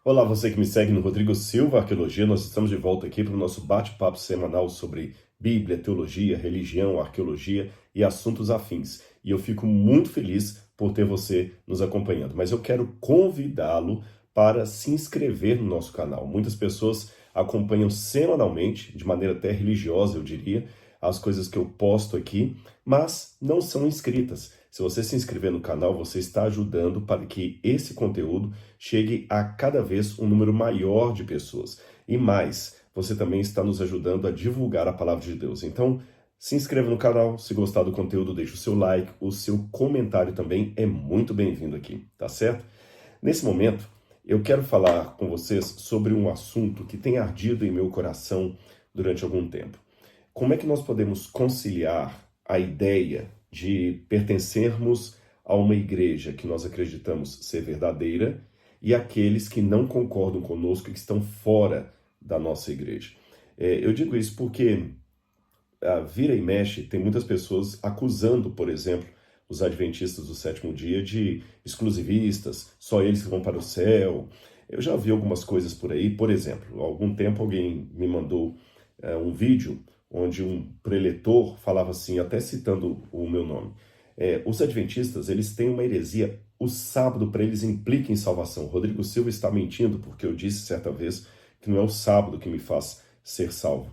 Olá, você que me segue no Rodrigo Silva Arqueologia. Nós estamos de volta aqui para o nosso bate-papo semanal sobre Bíblia, teologia, religião, arqueologia e assuntos afins. E eu fico muito feliz por ter você nos acompanhando. Mas eu quero convidá-lo para se inscrever no nosso canal. Muitas pessoas acompanham semanalmente, de maneira até religiosa, eu diria, as coisas que eu posto aqui, mas não são inscritas. Se você se inscrever no canal, você está ajudando para que esse conteúdo chegue a cada vez um número maior de pessoas. E mais, você também está nos ajudando a divulgar a palavra de Deus. Então, se inscreva no canal, se gostar do conteúdo, deixe o seu like, o seu comentário também é muito bem-vindo aqui, tá certo? Nesse momento, eu quero falar com vocês sobre um assunto que tem ardido em meu coração durante algum tempo. Como é que nós podemos conciliar a ideia de pertencermos a uma igreja que nós acreditamos ser verdadeira e aqueles que não concordam conosco e que estão fora da nossa igreja? Eu digo isso porque vira e mexe, tem muitas pessoas acusando, por exemplo, os adventistas do sétimo dia de exclusivistas, só eles que vão para o céu. Eu já vi algumas coisas por aí. Por exemplo, há algum tempo alguém me mandou um vídeo onde um preletor falava assim, até citando o meu nome: os adventistas, eles têm uma heresia, o sábado para eles implica em salvação. Rodrigo Silva está mentindo, porque eu disse certa vez que não é o sábado que me faz ser salvo.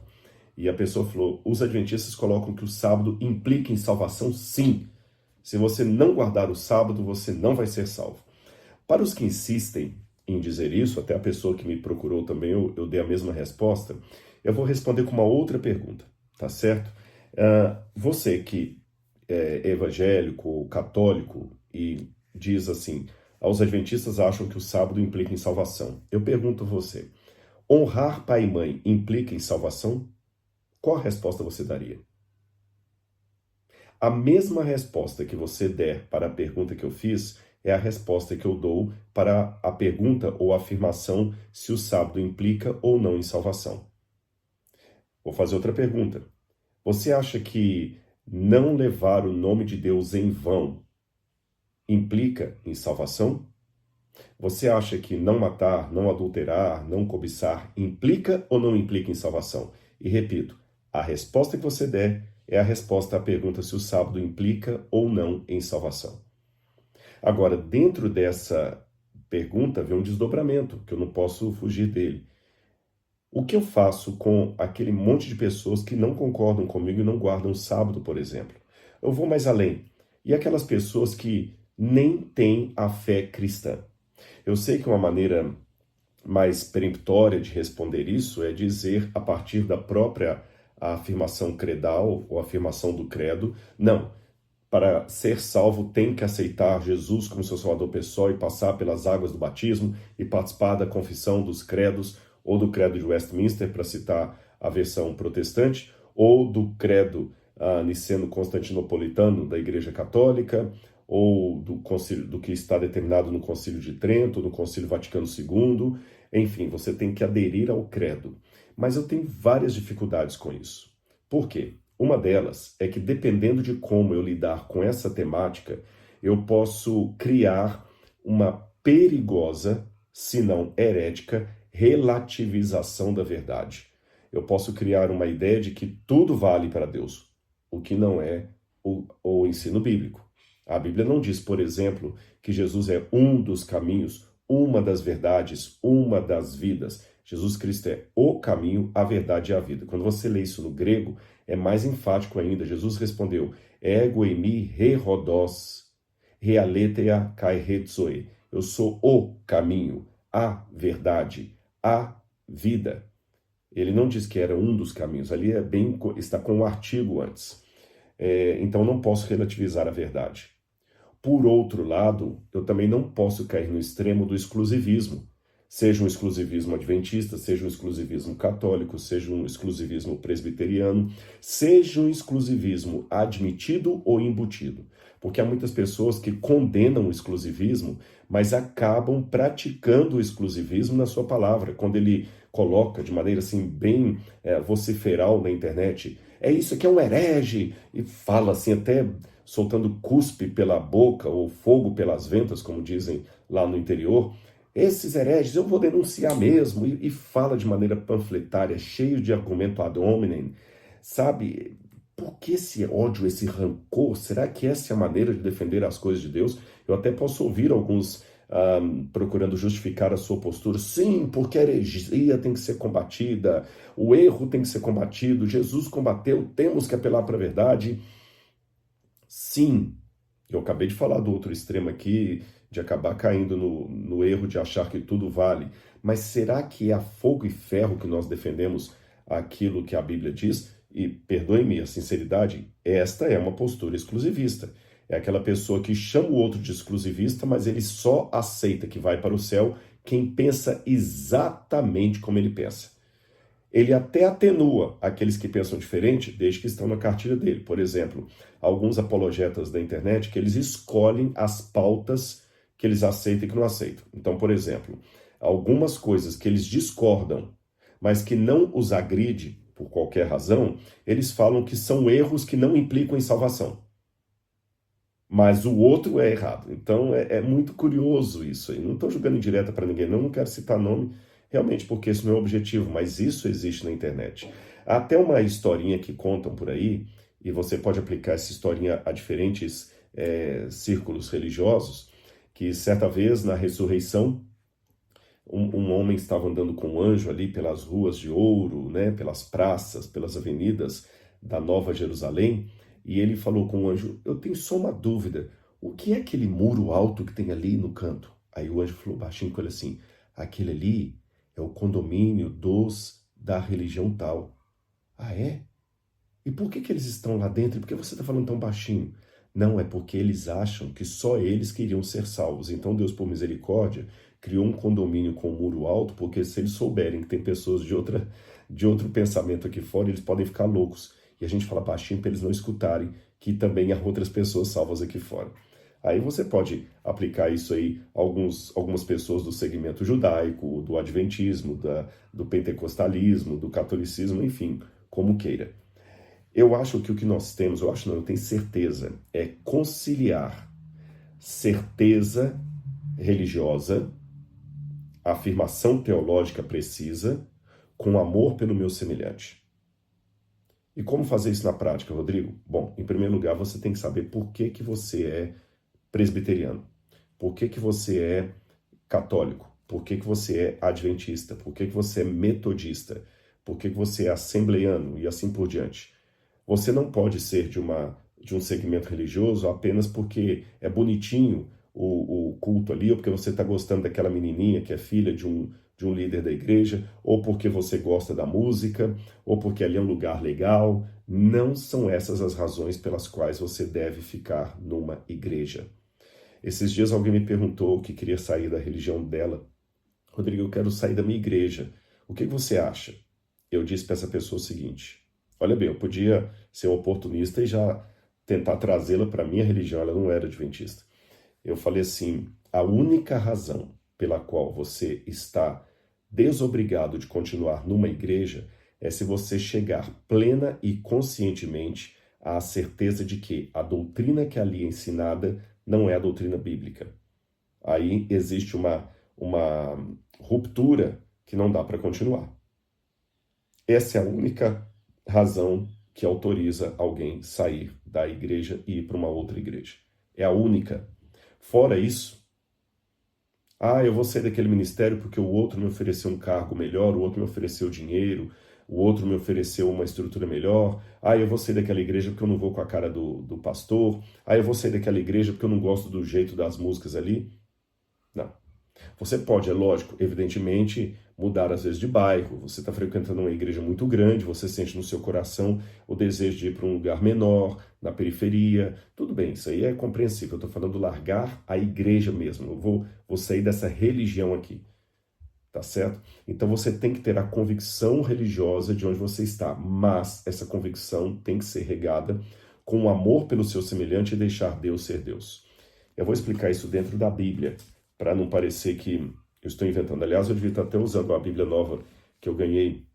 E a pessoa falou: os adventistas colocam que o sábado implica em salvação, sim. Se você não guardar o sábado, você não vai ser salvo. Para os que insistem em dizer isso, até a pessoa que me procurou também, eu dei a mesma resposta. Eu vou responder com uma outra pergunta, tá certo? Você que é evangélico, católico e diz assim: os adventistas acham que o sábado implica em salvação. Eu pergunto a você: honrar pai e mãe implica em salvação? Qual a resposta você daria? A mesma resposta que você der para a pergunta que eu fiz é a resposta que eu dou para a pergunta ou afirmação se o sábado implica ou não em salvação. Vou fazer outra pergunta. Você acha que não levar o nome de Deus em vão implica em salvação? Você acha que não matar, não adulterar, não cobiçar implica ou não implica em salvação? E repito, a resposta que você der é a resposta à pergunta se o sábado implica ou não em salvação. Agora, dentro dessa pergunta vem um desdobramento, que eu não posso fugir dele. O que eu faço com aquele monte de pessoas que não concordam comigo e não guardam o sábado, por exemplo? Eu vou mais além. E aquelas pessoas que nem têm a fé cristã? Eu sei que uma maneira mais peremptória de responder isso é dizer, a partir da própria afirmação credal ou afirmação do credo: não, para ser salvo tem que aceitar Jesus como seu salvador pessoal e passar pelas águas do batismo e participar da confissão dos credos, ou do credo de Westminster, para citar a versão protestante, ou do credo niceno-constantinopolitano da Igreja Católica, ou do que está determinado no Concílio de Trento, no Concílio Vaticano II. Enfim, você tem que aderir ao credo. Mas eu tenho várias dificuldades com isso. Por quê? Uma delas é que, dependendo de como eu lidar com essa temática, eu posso criar uma perigosa, se não herética, relativização da verdade. Eu posso criar uma ideia de que tudo vale para Deus, o que não é o ensino bíblico. A Bíblia não diz, por exemplo, que Jesus é um dos caminhos, uma das verdades, uma das vidas. Jesus Cristo é o caminho, a verdade e a vida. Quando você lê isso no grego, é mais enfático ainda. Jesus respondeu: ego eimi he rhodos, realetheia kai hetzoe. Eu sou o caminho, a verdade, a vida. Ele não diz que era um dos caminhos, ali está com um artigo antes. Então não posso relativizar a verdade. Por outro lado, eu também não posso cair no extremo do exclusivismo. Seja um exclusivismo adventista, seja um exclusivismo católico, seja um exclusivismo presbiteriano, seja um exclusivismo admitido ou embutido. Porque há muitas pessoas que condenam o exclusivismo, mas acabam praticando o exclusivismo na sua palavra. Quando ele coloca de maneira assim bem vociferal na internet: é isso que é um herege, e fala assim até soltando cuspe pela boca ou fogo pelas ventas, como dizem lá no interior. esses hereges eu vou denunciar mesmo, e fala de maneira panfletária, cheio de argumento ad hominem, sabe? Por que esse ódio, esse rancor? Será que essa é a maneira de defender as coisas de Deus? Eu até posso ouvir alguns procurando justificar a sua postura. Sim, porque a heresia tem que ser combatida, o erro tem que ser combatido, Jesus combateu, temos que apelar para a verdade. Sim, eu acabei de falar do outro extremo aqui, de acabar caindo no erro de achar que tudo vale. Mas será que é a fogo e ferro que nós defendemos aquilo que a Bíblia diz? E perdoe-me a sinceridade, esta é uma postura exclusivista. É aquela pessoa que chama o outro de exclusivista, mas ele só aceita que vai para o céu quem pensa exatamente como ele pensa. Ele até atenua aqueles que pensam diferente, desde que estão na cartilha dele. Por exemplo, alguns apologetas da internet que eles escolhem as pautas que eles aceitam e que não aceitam. Então, por exemplo, algumas coisas que eles discordam, mas que não os agride por qualquer razão, eles falam que são erros que não implicam em salvação. Mas o outro é errado. Então, é muito curioso isso aí. Não estou jogando indireta para ninguém, não quero citar nome, realmente, porque esse não é o objetivo, mas isso existe na internet. Há até uma historinha que contam por aí, e você pode aplicar essa historinha a diferentes círculos religiosos, que certa vez, na ressurreição, um homem estava andando com um anjo ali pelas ruas de ouro, né, pelas praças, pelas avenidas da Nova Jerusalém, e ele falou com o anjo, eu tenho só uma dúvida, o que é aquele muro alto que tem ali no canto? Aí o anjo falou baixinho com ele assim, aquele ali é o condomínio da religião tal. Ah, é? E por que eles estão lá dentro? E por que você está falando tão baixinho? Não, é porque eles acham que só eles queriam ser salvos. Então Deus, por misericórdia, criou um condomínio com um muro alto, porque se eles souberem que tem pessoas de outro pensamento aqui fora, eles podem ficar loucos. E a gente fala baixinho para eles não escutarem que também há outras pessoas salvas aqui fora. Aí você pode aplicar isso aí a algumas pessoas do segmento judaico, do adventismo, do pentecostalismo, do catolicismo, enfim, como queira. Eu acho que o que nós temos, eu tenho certeza, é conciliar certeza religiosa, afirmação teológica precisa, com amor pelo meu semelhante. E como fazer isso na prática, Rodrigo? Bom, em primeiro lugar, você tem que saber por que você é presbiteriano, por que você é católico, por que você é adventista, por que você é metodista, por que você é assembleiano e assim por diante. Você não pode ser de um segmento religioso apenas porque é bonitinho o culto ali, ou porque você está gostando daquela menininha que é filha de um líder da igreja, ou porque você gosta da música, ou porque ali é um lugar legal. Não são essas as razões pelas quais você deve ficar numa igreja. Esses dias alguém me perguntou que queria sair da religião dela. Rodrigo, eu quero sair da minha igreja. O que você acha? Eu disse para essa pessoa o seguinte, olha bem, eu podia ser um oportunista e já tentar trazê-la para a minha religião, ela não era adventista. Eu falei assim, a única razão pela qual você está desobrigado de continuar numa igreja é se você chegar plena e conscientemente à certeza de que a doutrina que ali é ensinada não é a doutrina bíblica. Aí existe uma ruptura que não dá para continuar. Essa é a única razão que autoriza alguém sair da igreja e ir para uma outra igreja. É a única. Fora isso, eu vou sair daquele ministério porque o outro me ofereceu um cargo melhor, o outro me ofereceu dinheiro, o outro me ofereceu uma estrutura melhor. Eu vou sair daquela igreja porque eu não vou com a cara do pastor. Eu vou sair daquela igreja porque eu não gosto do jeito das músicas ali. Não. Você pode, é lógico, evidentemente, mudar às vezes de bairro. Você está frequentando uma igreja muito grande, você sente no seu coração o desejo de ir para um lugar menor, na periferia. Tudo bem, isso aí é compreensível. Eu estou falando largar a igreja mesmo. Eu vou sair dessa religião aqui. Tá certo? Então você tem que ter a convicção religiosa de onde você está, mas essa convicção tem que ser regada com o amor pelo seu semelhante e deixar Deus ser Deus. Eu vou explicar isso dentro da Bíblia, para não parecer que eu estou inventando. Aliás, eu devia estar até usando a Bíblia nova que eu ganhei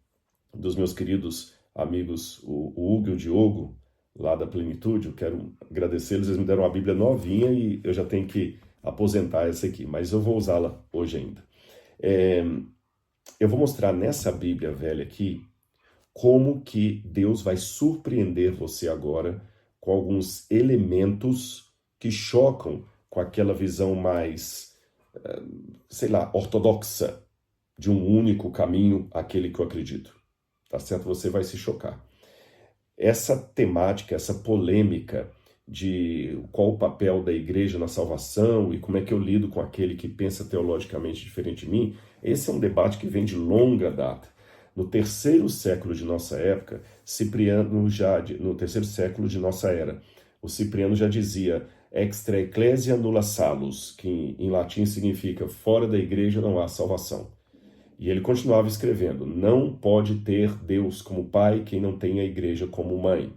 dos meus queridos amigos, o Hugo e o Diogo, lá da Plenitude. Eu quero agradecer-eles, eles me deram uma Bíblia novinha e eu já tenho que aposentar essa aqui, mas eu vou usá-la hoje ainda. Eu vou mostrar nessa Bíblia velha aqui como que Deus vai surpreender você agora com alguns elementos que chocam com aquela visão mais, sei lá, ortodoxa de um único caminho, aquele que eu acredito. Tá certo? Você vai se chocar. Essa temática, essa polêmica de qual o papel da igreja na salvação e como é que eu lido com aquele que pensa teologicamente diferente de mim, esse é um debate que vem de longa data. No terceiro século de nossa época, no terceiro século de nossa era, o Cipriano já dizia extra ecclesia nulla salus, que em latim significa fora da igreja não há salvação. E ele continuava escrevendo, não pode ter Deus como pai quem não tem a igreja como mãe.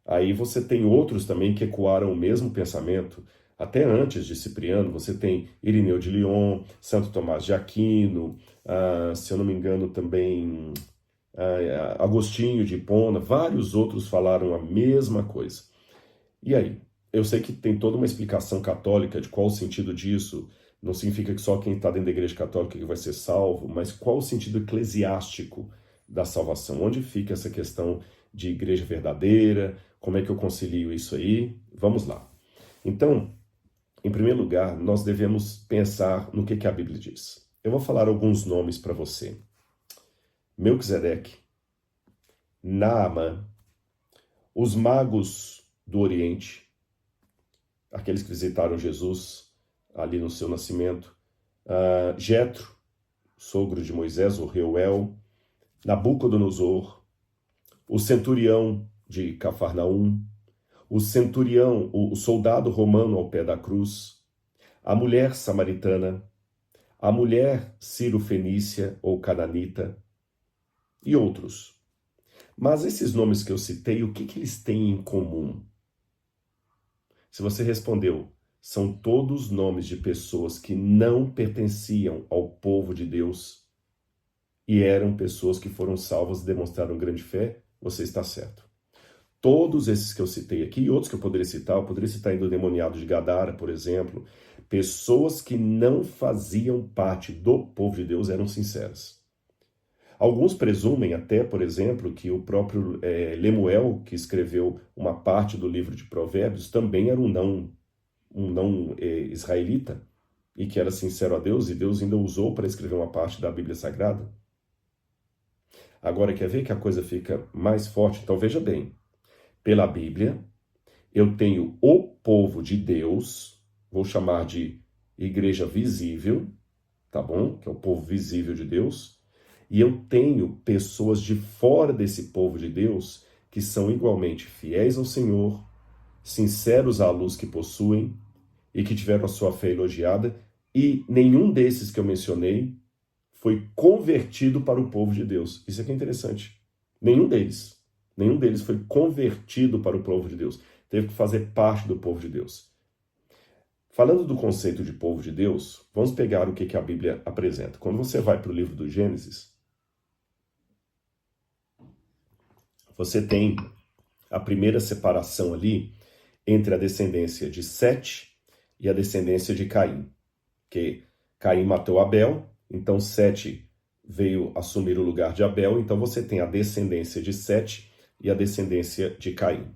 Aí você tem outros também que ecoaram o mesmo pensamento, até antes de Cipriano. Você tem Irineu de Lyon, Santo Tomás de Aquino, se eu não me engano também Agostinho de Hipona, vários outros falaram a mesma coisa. E aí? Eu sei que tem toda uma explicação católica de qual o sentido disso, não significa que só quem está dentro da igreja católica que vai ser salvo, mas qual o sentido eclesiástico da salvação? Onde fica essa questão de igreja verdadeira? Como é que eu concilio isso aí? Vamos lá. Então, em primeiro lugar, nós devemos pensar no que a Bíblia diz. Eu vou falar alguns nomes para você. Melquisedeque, Naamã, os magos do Oriente, aqueles que visitaram Jesus ali no seu nascimento, Jetro, sogro de Moisés, o Reuel, Nabucodonosor, o centurião de Cafarnaum, o soldado romano ao pé da cruz, a mulher samaritana, a mulher Ciro-fenícia ou cananita e outros. Mas esses nomes que eu citei, o que eles têm em comum? Se você respondeu, são todos nomes de pessoas que não pertenciam ao povo de Deus e eram pessoas que foram salvas e demonstraram grande fé, você está certo. Todos esses que eu citei aqui e outros que eu poderia citar ainda o endemoniado de Gadara, por exemplo, pessoas que não faziam parte do povo de Deus eram sinceras. Alguns presumem até, por exemplo, que o próprio Lemuel, que escreveu uma parte do livro de Provérbios, também era um não israelita e que era sincero a Deus, e Deus ainda usou para escrever uma parte da Bíblia Sagrada. Agora, quer ver que a coisa fica mais forte? Então veja bem, pela Bíblia, eu tenho o povo de Deus, vou chamar de igreja visível, tá bom? Que é o povo visível de Deus. E eu tenho pessoas de fora desse povo de Deus que são igualmente fiéis ao Senhor, sinceros à luz que possuem e que tiveram a sua fé elogiada, e nenhum desses que eu mencionei foi convertido para o povo de Deus. Isso aqui é interessante. Nenhum deles foi convertido para o povo de Deus. Teve que fazer parte do povo de Deus. Falando do conceito de povo de Deus, vamos pegar o que a Bíblia apresenta. Quando você vai para o livro do Gênesis, você tem a primeira separação ali entre a descendência de Sete e a descendência de Caim. Que Caim matou Abel, então Sete veio assumir o lugar de Abel, então você tem a descendência de Sete e a descendência de Caim.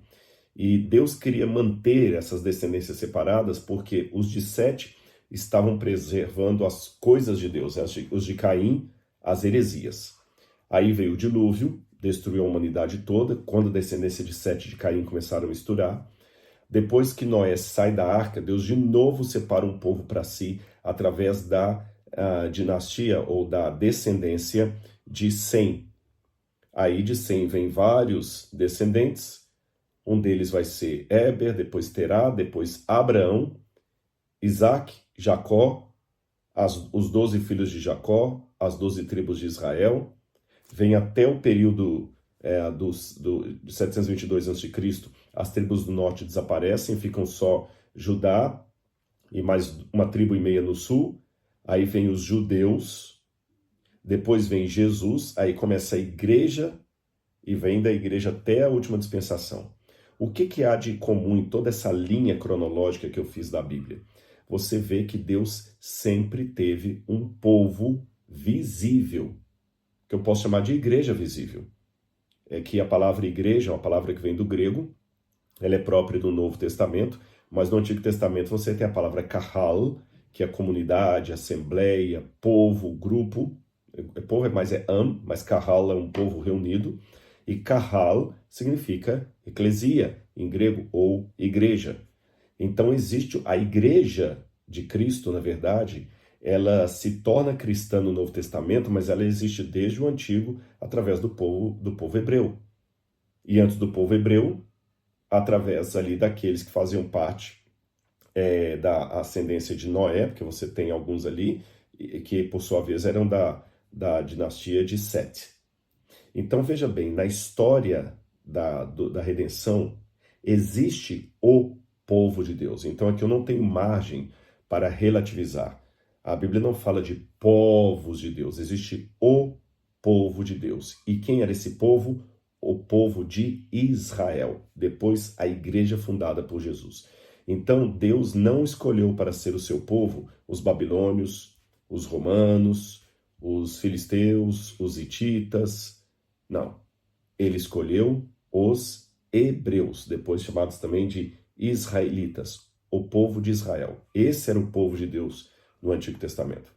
E Deus queria manter essas descendências separadas porque os de Sete estavam preservando as coisas de Deus, os de Caim, as heresias. Aí veio o dilúvio, destruiu a humanidade toda, quando a descendência de Sete e de Caim começaram a misturar. Depois que Noé sai da arca, Deus de novo separa um povo para si através da dinastia ou da descendência de Sem. Aí de Sem vem vários descendentes, um deles vai ser Éber, depois Terá, depois Abraão, Isaac, Jacó, os 12 filhos de Jacó, as 12 tribos de Israel. Vem até o período de 722 a.C., as tribos do norte desaparecem, ficam só Judá e mais uma tribo e meia no sul. Aí vem os judeus, depois vem Jesus, aí começa a igreja e vem da igreja até a última dispensação. O que há de comum em toda essa linha cronológica que eu fiz da Bíblia? você vê que Deus sempre teve um povo visível, que eu posso chamar de igreja visível. É que a palavra igreja é uma palavra que vem do grego, ela é própria do Novo Testamento, mas no Antigo Testamento você tem a palavra kahal, que é comunidade, assembleia, povo, grupo. Povo é mais mas kahal é um povo reunido. E kahal significa eclesia, em grego, ou igreja. Então existe a igreja de Cristo, na verdade, ela se torna cristã no Novo Testamento, mas ela existe desde o Antigo através do povo hebreu. E antes do povo hebreu, através ali daqueles que faziam parte da ascendência de Noé, porque você tem alguns ali, que por sua vez eram da dinastia de Sete. Então veja bem, na história da redenção, existe o povo de Deus. Então aqui eu não tenho margem para relativizar. A Bíblia não fala de povos de Deus, existe o povo de Deus. E quem era esse povo? O povo de Israel, depois a igreja fundada por Jesus. Então Deus não escolheu para ser o seu povo os babilônios, os romanos, os filisteus, os hititas. Não. Ele escolheu os hebreus, depois chamados também de israelitas, o povo de Israel. Esse era o povo de Deus no Antigo Testamento.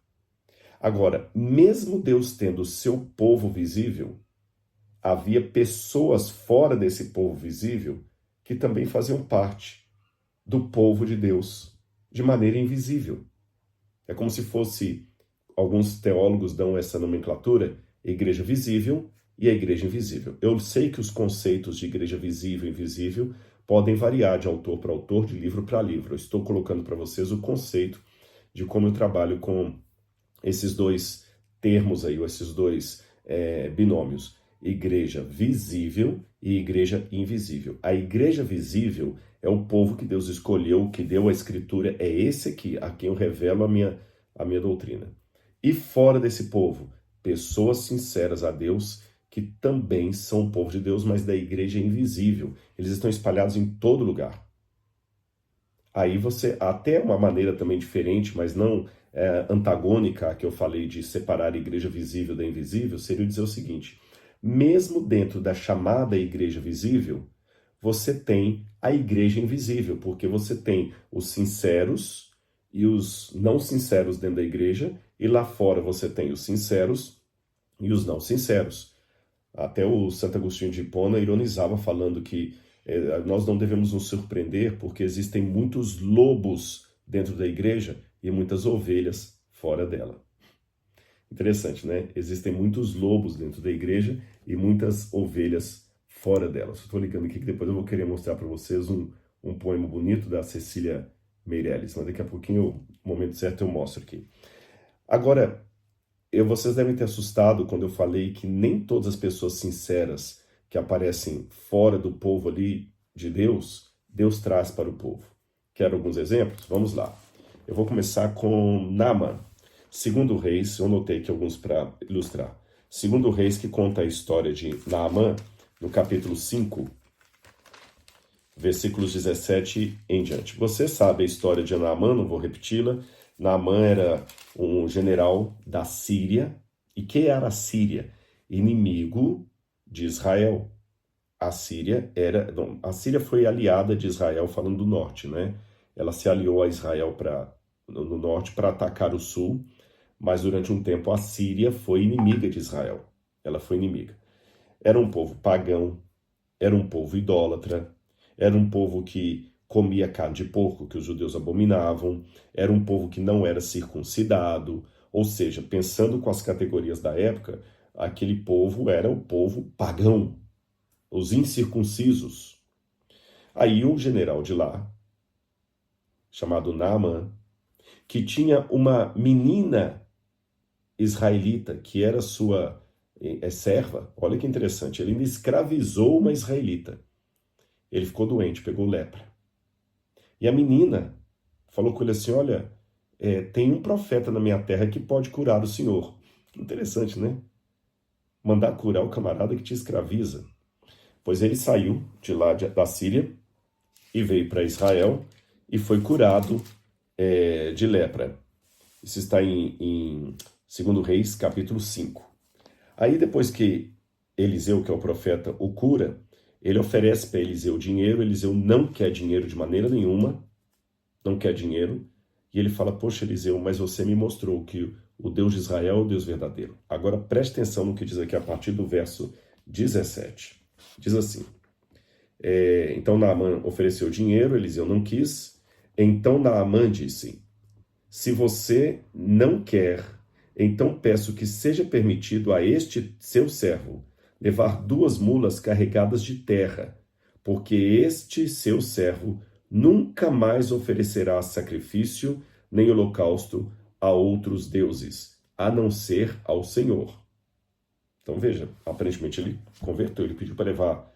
Agora, mesmo Deus tendo o seu povo visível, havia pessoas fora desse povo visível que também faziam parte do povo de Deus de maneira invisível. É como se fosse, alguns teólogos dão essa nomenclatura, igreja visível e a igreja invisível. Eu sei que os conceitos de igreja visível e invisível podem variar de autor para autor, de livro para livro. Eu estou colocando para vocês o conceito de como eu trabalho com esses dois termos aí, ou esses dois binômios. Igreja visível e igreja invisível. A igreja visível é o povo que Deus escolheu, que deu a escritura, é esse aqui, a quem eu revelo a minha doutrina. E fora desse povo, pessoas sinceras a Deus, que também são o povo de Deus, mas da igreja invisível. Eles estão espalhados em todo lugar. Aí você, até uma maneira também diferente, mas não antagônica, que eu falei de separar a igreja visível da invisível, seria dizer o seguinte: mesmo dentro da chamada igreja visível, você tem a igreja invisível, porque você tem os sinceros e os não sinceros dentro da igreja, e lá fora você tem os sinceros e os não sinceros. Até o Santo Agostinho de Hipona ironizava falando que nós não devemos nos surpreender porque existem muitos lobos dentro da igreja e muitas ovelhas fora dela. Interessante, né? Existem muitos lobos dentro da igreja e muitas ovelhas fora dela. Estou ligando aqui que depois eu vou querer mostrar para vocês um poema bonito da Cecília Meirelles, mas daqui a pouquinho, no momento certo, eu mostro aqui. Agora, vocês devem ter assustado quando eu falei que nem todas as pessoas sinceras que aparecem fora do povo ali de Deus, Deus traz para o povo. Quero alguns exemplos? Vamos lá. Eu vou começar com Naaman. Segundo Reis, eu anotei aqui alguns para ilustrar. Segundo Reis, que conta a história de Naaman, no capítulo 5, versículos 17 em diante. Você sabe a história de Naaman, não vou repeti-la. Naaman era um general da Síria. E que era a Síria? Inimigo de Israel. A Síria foi aliada de Israel, falando do norte, né? Ela se aliou a Israel no norte para atacar o sul, mas durante um tempo a Síria foi inimiga de Israel. Ela foi inimiga. Era um povo pagão, era um povo idólatra, era um povo que comia carne de porco, que os judeus abominavam, era um povo que não era circuncidado, ou seja, pensando com as categorias da época, aquele povo era o povo pagão, os incircuncisos. Aí um general de lá, chamado Naaman, que tinha uma menina israelita, que era sua serva, olha que interessante, ele ainda escravizou uma israelita. Ele ficou doente, pegou lepra. E a menina falou com ele assim, olha, tem um profeta na minha terra que pode curar o senhor. Interessante, né? Mandar curar o camarada que te escraviza. Pois ele saiu de lá da Síria e veio para Israel e foi curado de lepra. Isso está em 2 Reis, capítulo 5. Aí depois que Eliseu, que é o profeta, o cura, ele oferece para Eliseu dinheiro. Eliseu não quer dinheiro de maneira nenhuma, não quer dinheiro. E ele fala, poxa Eliseu, mas você me mostrou que o Deus de Israel é o Deus verdadeiro. Agora preste atenção no que diz aqui a partir do verso 17. Diz assim, então Naamã ofereceu dinheiro, Eliseu não quis. Então Naamã disse, se você não quer, então peço que seja permitido a este seu servo levar 2 mulas carregadas de terra, porque este seu servo nunca mais oferecerá sacrifício nem holocausto a outros deuses, a não ser ao Senhor. Então veja, aparentemente ele converteu, ele pediu para levar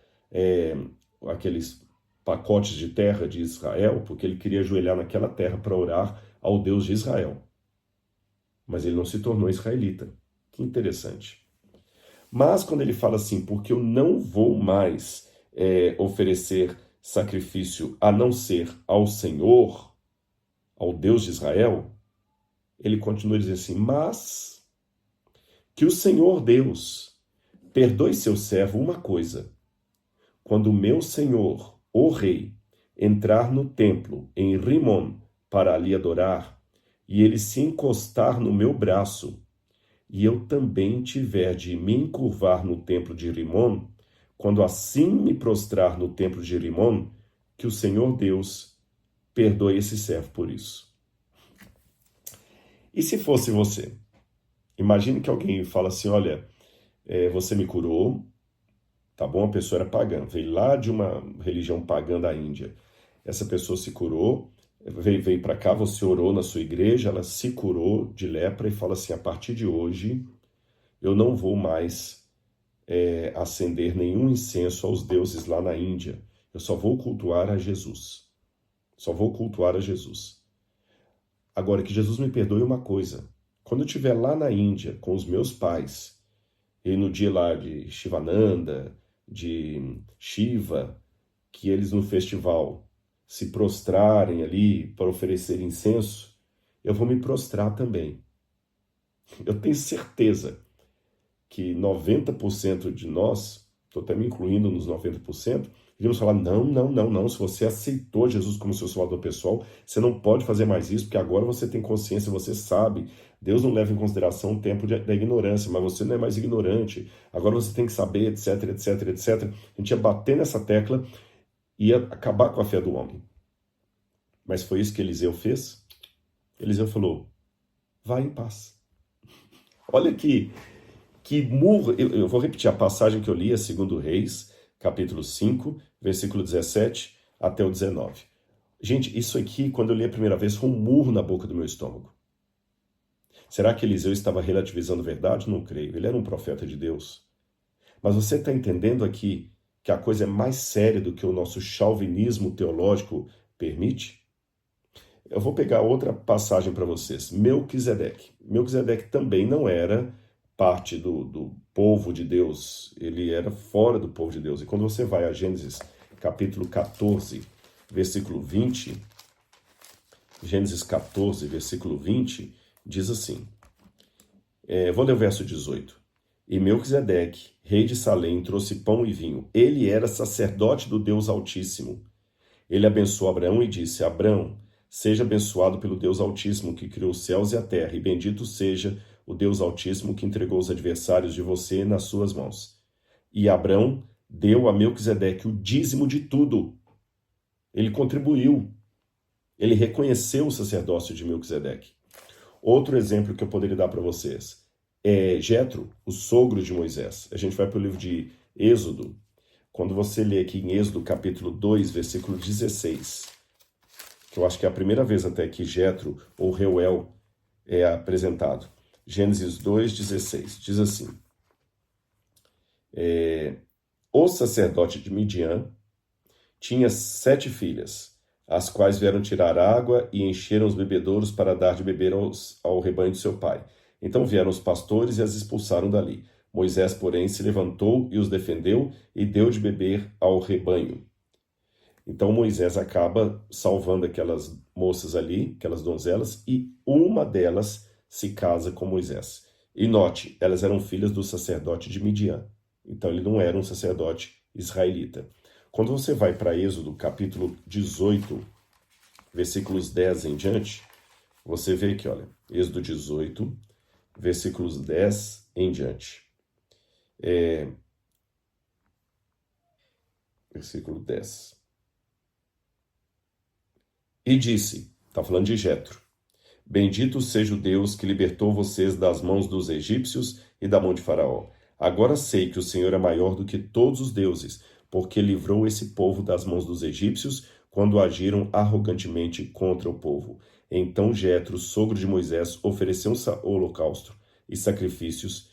aqueles pacotes de terra de Israel, porque ele queria ajoelhar naquela terra para orar ao Deus de Israel. Mas ele não se tornou israelita. Que interessante. Mas quando ele fala assim, porque eu não vou mais oferecer sacrifício a não ser ao Senhor, ao Deus de Israel, ele continua dizendo assim, mas que o Senhor Deus perdoe seu servo uma coisa. Quando o meu Senhor, o rei, entrar no templo em Rimon para ali adorar, e ele se encostar no meu braço, e eu também tiver de me encurvar no templo de Rimon, quando assim me prostrar no templo de Rimon, que o Senhor Deus perdoe esse servo por isso. E se fosse você? Imagine que alguém fala assim, olha, você me curou, tá bom? A pessoa era pagã, veio lá de uma religião pagã da Índia. Essa pessoa se curou, veio para cá, você orou na sua igreja, ela se curou de lepra e fala assim, a partir de hoje eu não vou mais acender nenhum incenso aos deuses lá na Índia. Eu só vou cultuar a Jesus. Só vou cultuar a Jesus. Agora, que Jesus me perdoe uma coisa. Quando eu estiver lá na Índia com os meus pais, e no dia lá de Shivananda, de Shiva, que eles no festival se prostrarem ali para oferecer incenso, eu vou me prostrar também. Eu tenho certeza que 90% de nós, estou até me incluindo nos 90%, iríamos falar, não, se você aceitou Jesus como seu salvador pessoal, você não pode fazer mais isso, porque agora você tem consciência, você sabe, Deus não leva em consideração o tempo da ignorância, mas você não é mais ignorante, agora você tem que saber, etc. A gente ia bater nessa tecla e ia acabar com a fé do homem. Mas foi isso que Eliseu fez? Eliseu falou, vai em paz. Olha que murro, eu vou repetir a passagem que eu li, é 2 Reis, capítulo 5, versículo 17 até o 19. Gente, isso aqui, quando eu li a primeira vez, foi um murro na boca do meu estômago. Será que Eliseu estava relativizando verdade? Não creio. Ele era um profeta de Deus. Mas você está entendendo aqui que a coisa é mais séria do que o nosso chauvinismo teológico permite? Eu vou pegar outra passagem para vocês. Melquisedeque. Melquisedeque também não era parte do povo de Deus. Ele era fora do povo de Deus. E quando você vai a Gênesis capítulo 14, versículo 20, Gênesis 14, versículo 20, diz assim, vou ler o verso 18. E Melquisedeque, rei de Salém, trouxe pão e vinho. Ele era sacerdote do Deus Altíssimo. Ele abençoou Abraão e disse, Abraão, seja abençoado pelo Deus Altíssimo que criou os céus e a terra, e bendito seja o Deus Altíssimo que entregou os adversários de você nas suas mãos. E Abraão deu a Melquisedeque o dízimo de tudo. Ele contribuiu. Ele reconheceu o sacerdócio de Melquisedeque. Outro exemplo que eu poderia dar para vocês é Jetro, o sogro de Moisés. A gente vai para o livro de Êxodo. Quando você lê aqui em Êxodo capítulo 2, versículo 16, que eu acho que é a primeira vez até que Jetro ou Reuel é apresentado. Gênesis 2:16, diz assim, o sacerdote de Midian tinha 7 filhas, as quais vieram tirar água e encheram os bebedouros para dar de beber ao rebanho de seu pai. Então vieram os pastores e as expulsaram dali. Moisés, porém, se levantou e os defendeu e deu de beber ao rebanho. Então Moisés acaba salvando aquelas moças ali, aquelas donzelas, e uma delas se casa com Moisés. E note, elas eram filhas do sacerdote de Midian. Então ele não era um sacerdote israelita. Quando você vai para Êxodo, capítulo 18, versículos 10 em diante, você vê aqui, olha, Êxodo 18, versículos 10 em diante. Versículo 10. E disse, está falando de Jetro, bendito seja o Deus que libertou vocês das mãos dos egípcios e da mão de Faraó. Agora sei que o Senhor é maior do que todos os deuses, porque livrou esse povo das mãos dos egípcios quando agiram arrogantemente contra o povo. Então Jetro, sogro de Moisés, ofereceu um holocausto e sacrifícios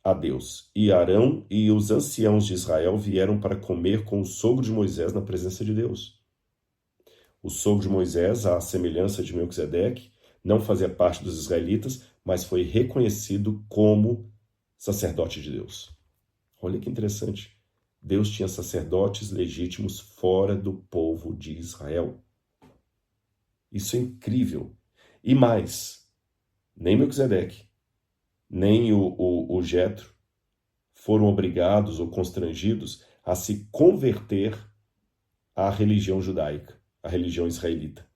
a Deus. E Arão e os anciãos de Israel vieram para comer com o sogro de Moisés na presença de Deus. O sogro de Moisés, à semelhança de Melquisedeque, não fazia parte dos israelitas, mas foi reconhecido como sacerdote de Deus. Olha que interessante. Deus tinha sacerdotes legítimos fora do povo de Israel. Isso é incrível. E mais, nem Melquisedeque, nem o Jetro foram obrigados ou constrangidos a se converter à religião judaica, à religião israelita.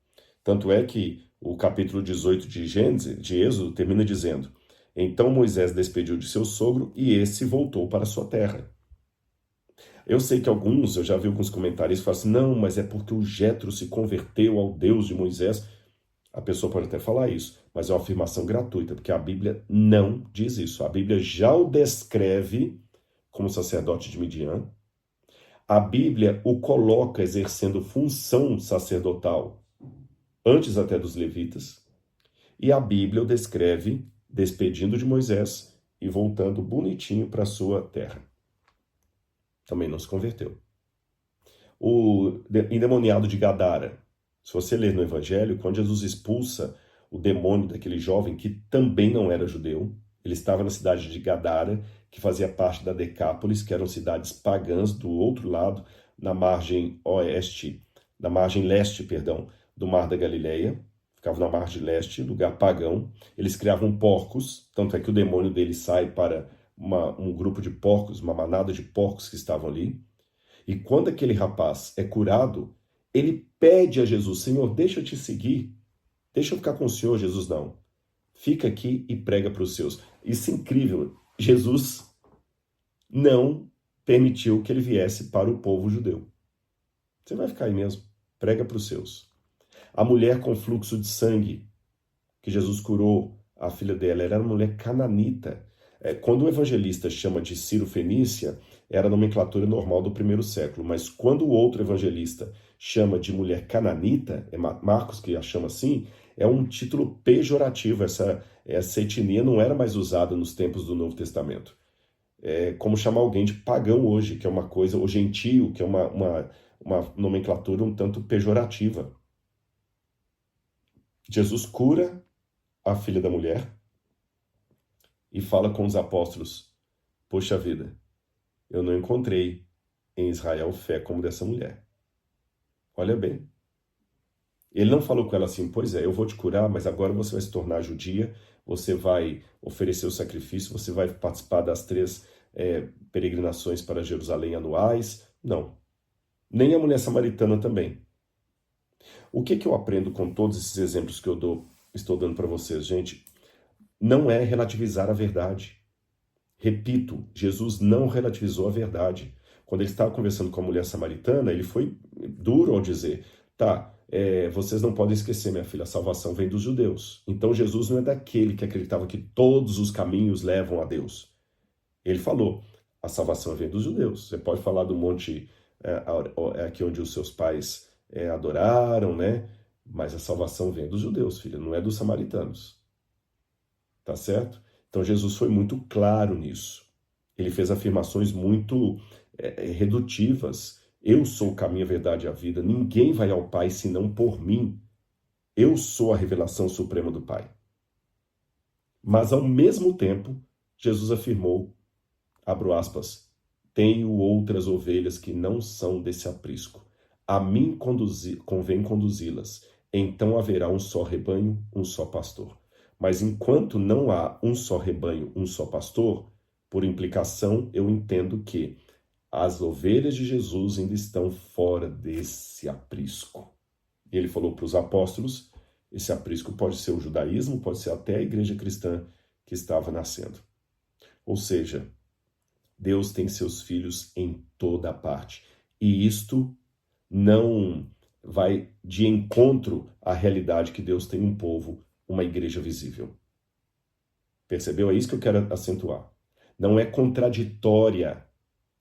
Tanto é que o capítulo 18 de Gênesis, de Êxodo, termina dizendo: então Moisés despediu de seu sogro e esse voltou para sua terra. Eu sei que alguns, eu já vi alguns comentários que falam assim, não, mas é porque o Jetro se converteu ao Deus de Moisés. A pessoa pode até falar isso, mas é uma afirmação gratuita, porque a Bíblia não diz isso. A Bíblia já o descreve como sacerdote de Midian. A Bíblia o coloca exercendo função sacerdotal antes até dos levitas. E a Bíblia o descreve despedindo de Moisés e voltando bonitinho para sua terra. Também não se converteu. O endemoniado de Gadara. Se você ler no Evangelho, quando Jesus expulsa o demônio daquele jovem que também não era judeu, ele estava na cidade de Gadara, que fazia parte da Decápolis, que eram cidades pagãs do outro lado, na margem oeste, na margem leste, perdão, do Mar da Galileia. Ficava na margem leste, lugar pagão. Eles criavam porcos, tanto é que o demônio dele sai para um grupo de porcos, uma manada de porcos que estavam ali. E quando aquele rapaz é curado, ele pede a Jesus, Senhor, deixa eu te seguir, deixa eu ficar com o Senhor. Jesus, não, fica aqui e prega para os seus. Isso é incrível, Jesus não permitiu que ele viesse para o povo judeu. Você vai ficar aí mesmo, prega para os seus. A mulher com fluxo de sangue, que Jesus curou a filha dela, era uma mulher cananita. Quando o evangelista chama de Ciro Fenícia, era a nomenclatura normal do primeiro século, mas quando o outro evangelista chama de mulher cananita, é Marcos que a chama assim, é um título pejorativo. Essa etnia não era mais usada nos tempos do Novo Testamento. É como chamar alguém de pagão hoje, que é uma coisa, ou gentio, que é uma nomenclatura um tanto pejorativa. Jesus cura a filha da mulher e fala com os apóstolos, poxa vida, eu não encontrei em Israel fé como dessa mulher. Olha bem. Ele não falou com ela assim, pois é, eu vou te curar, mas agora você vai se tornar judia, você vai oferecer o sacrifício, você vai participar das 3 peregrinações para Jerusalém anuais. Não. Nem a mulher samaritana também. O que eu aprendo com todos esses exemplos que eu estou dando para vocês, gente? Não é relativizar a verdade. Repito, Jesus não relativizou a verdade. Quando ele estava conversando com a mulher samaritana, ele foi duro ao dizer, tá, vocês não podem esquecer, minha filha, a salvação vem dos judeus. Então Jesus não é daquele que acreditava que todos os caminhos levam a Deus. Ele falou, a salvação vem dos judeus. Você pode falar do monte aqui onde os seus pais adoraram, né? Mas a salvação vem dos judeus, filha, não é dos samaritanos. Tá certo? Então Jesus foi muito claro nisso. Ele fez afirmações muito redutivas. Eu sou o caminho, a verdade e a vida. Ninguém vai ao Pai senão por mim. Eu sou a revelação suprema do Pai. Mas ao mesmo tempo, Jesus afirmou, abro aspas, tenho outras ovelhas que não são desse aprisco. a mim convém conduzi-las. Então haverá um só rebanho, um só pastor. Mas enquanto não há um só rebanho, um só pastor, por implicação, eu entendo que as ovelhas de Jesus ainda estão fora desse aprisco. E ele falou para os apóstolos, esse aprisco pode ser o judaísmo, pode ser até a igreja cristã que estava nascendo. Ou seja, Deus tem seus filhos em toda parte. E isto não vai de encontro à realidade que Deus tem um povo, uma igreja visível. Percebeu? É isso que eu quero acentuar. Não é contraditória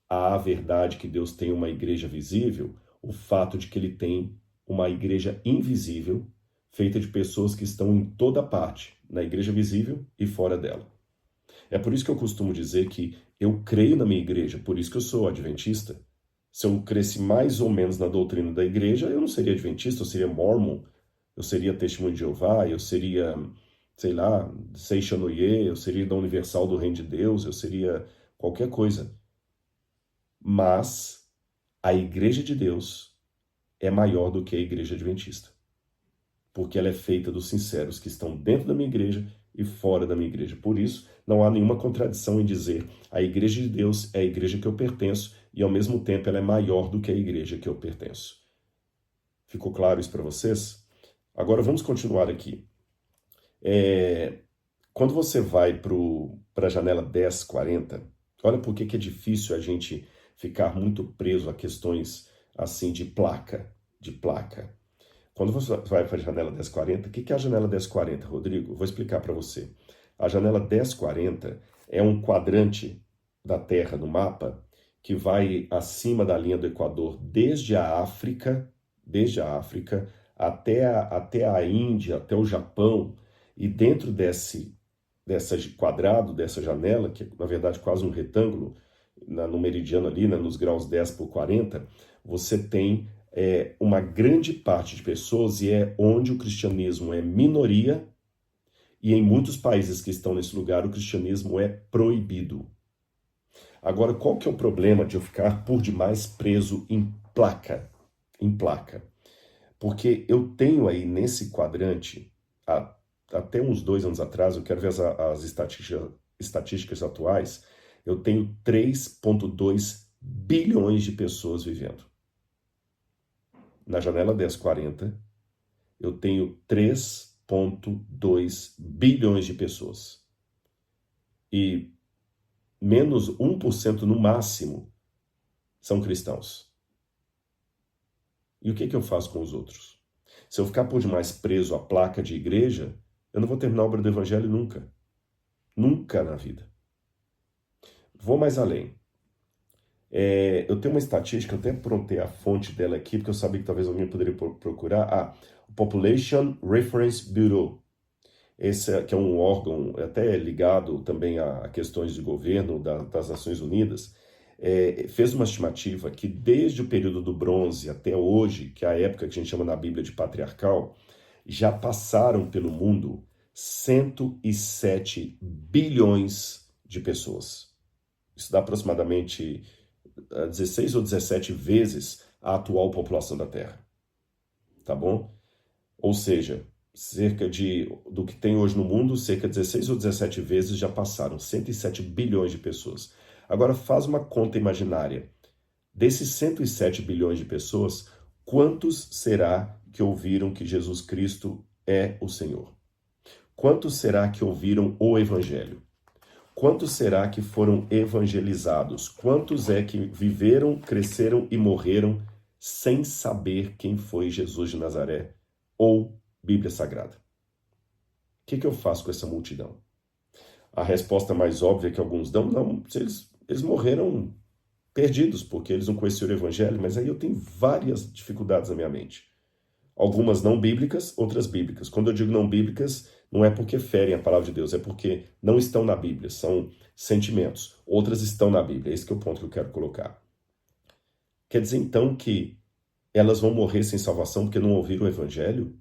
à verdade que Deus tem uma igreja visível, o fato de que ele tem uma igreja invisível, feita de pessoas que estão em toda parte, na igreja visível e fora dela. É por isso que eu costumo dizer que eu creio na minha igreja, por isso que eu sou adventista. Se eu cresci mais ou menos na doutrina da igreja, eu não seria adventista, eu seria mormon, eu seria testemunho de Jeová, eu seria, sei lá, Seishanoye, eu seria da Universal do Reino de Deus, eu seria qualquer coisa. Mas a igreja de Deus é maior do que a igreja adventista, porque ela é feita dos sinceros que estão dentro da minha igreja e fora da minha igreja. Por isso, não há nenhuma contradição em dizer a igreja de Deus é a igreja que eu pertenço e, ao mesmo tempo, ela é maior do que a igreja que eu pertenço. Ficou claro isso para vocês? Agora, vamos continuar aqui. Quando você vai para a janela 1040, olha por que é difícil a gente ficar muito preso a questões assim de placa. Quando você vai para a janela 1040, o que é a janela 1040, Rodrigo? Vou explicar para você. A janela 1040 é um quadrante da Terra no mapa que vai acima da linha do Equador, desde a África até a Índia, até o Japão, e dentro desse quadrado, dessa janela, que é na verdade quase um retângulo, no meridiano ali, nos graus 10 por 40, você tem uma grande parte de pessoas, e é onde o cristianismo é minoria, e em muitos países que estão nesse lugar o cristianismo é proibido. Agora, qual que é o problema de eu ficar por demais preso em placa? Porque eu tenho aí nesse quadrante, até uns 2 anos atrás, eu quero ver as estatísticas atuais, eu tenho 3,2 bilhões de pessoas vivendo. Na janela 1040, eu tenho 3,2 bilhões de pessoas. E menos 1% no máximo são cristãos. E o que eu faço com os outros? Se eu ficar por demais preso à placa de igreja, eu não vou terminar a obra do evangelho nunca. Nunca na vida. Vou mais além. Eu tenho uma estatística, eu até aprontei a fonte dela aqui, porque eu sabia que talvez alguém poderia procurar. O Population Reference Bureau. Esse que é um órgão até ligado também a questões de governo das Nações Unidas, fez uma estimativa que desde o período do bronze até hoje, que é a época que a gente chama na Bíblia de patriarcal, já passaram pelo mundo 107 bilhões de pessoas. Isso dá aproximadamente 16 ou 17 vezes a atual população da Terra. Tá bom? Ou seja, do que tem hoje no mundo, cerca de 16 ou 17 vezes já passaram, 107 bilhões de pessoas. Agora faz uma conta imaginária. Desses 107 bilhões de pessoas, quantos será que ouviram que Jesus Cristo é o Senhor? Quantos será que ouviram o Evangelho? Quantos será que foram evangelizados? Quantos é que viveram, cresceram e morreram sem saber quem foi Jesus de Nazaré ou Bíblia Sagrada? O que eu faço com essa multidão? A resposta mais óbvia que alguns dão, não, eles morreram perdidos, porque eles não conheciam o Evangelho, mas aí eu tenho várias dificuldades na minha mente. Algumas não bíblicas, outras bíblicas. Quando eu digo não bíblicas, não é porque ferem a palavra de Deus, é porque não estão na Bíblia, são sentimentos. Outras estão na Bíblia, esse que é o ponto que eu quero colocar. Quer dizer então que elas vão morrer sem salvação porque não ouviram o Evangelho?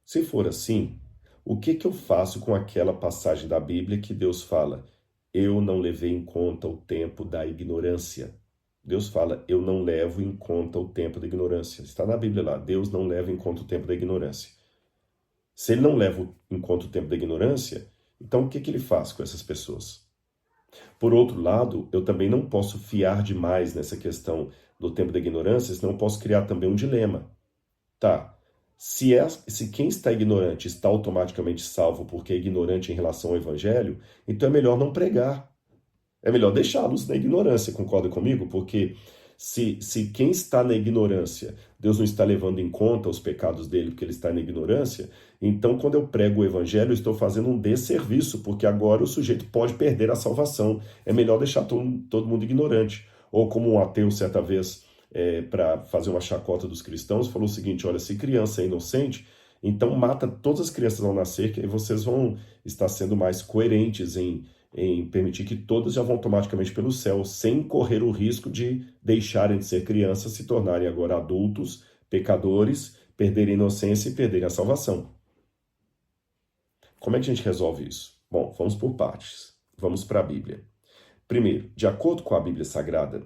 Se for assim, o que eu faço com aquela passagem da Bíblia que Deus fala: eu não levei em conta o tempo da ignorância? Deus fala, eu não levo em conta o tempo da ignorância. Está na Bíblia lá, Deus não leva em conta o tempo da ignorância. Se ele não leva em conta o tempo da ignorância, então o que ele faz com essas pessoas? Por outro lado, eu também não posso fiar demais nessa questão do tempo da ignorância, senão eu posso criar também um dilema. Tá, se quem está ignorante está automaticamente salvo porque é ignorante em relação ao evangelho, então é melhor não pregar. É melhor deixá-los na ignorância, concorda comigo? Porque se quem está na ignorância, Deus não está levando em conta os pecados dele porque ele está na ignorância, então quando eu prego o evangelho, eu estou fazendo um desserviço, porque agora o sujeito pode perder a salvação. É melhor deixar todo mundo ignorante. Ou como um ateu, certa vez, para fazer uma chacota dos cristãos, falou o seguinte, olha, se criança é inocente, então mata todas as crianças ao nascer, que aí vocês vão estar sendo mais coerentes em permitir que todas já vão automaticamente pelo céu, sem correr o risco de deixarem de ser crianças, se tornarem agora adultos, pecadores, perderem a inocência e perderem a salvação. Como é que a gente resolve isso? Bom, vamos por partes. Vamos para a Bíblia. Primeiro, de acordo com a Bíblia Sagrada,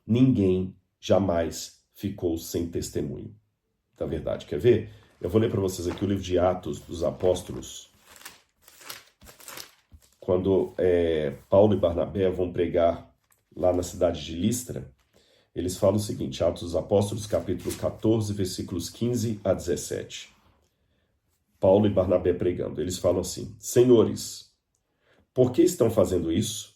ninguém jamais ficou sem testemunho da verdade. Quer ver? Eu vou ler para vocês aqui o livro de Atos dos Apóstolos, quando Paulo e Barnabé vão pregar lá na cidade de Listra, eles falam o seguinte, Atos dos Apóstolos, capítulo 14, versículos 15 a 17. Paulo e Barnabé pregando, eles falam assim, Senhores, por que estão fazendo isso?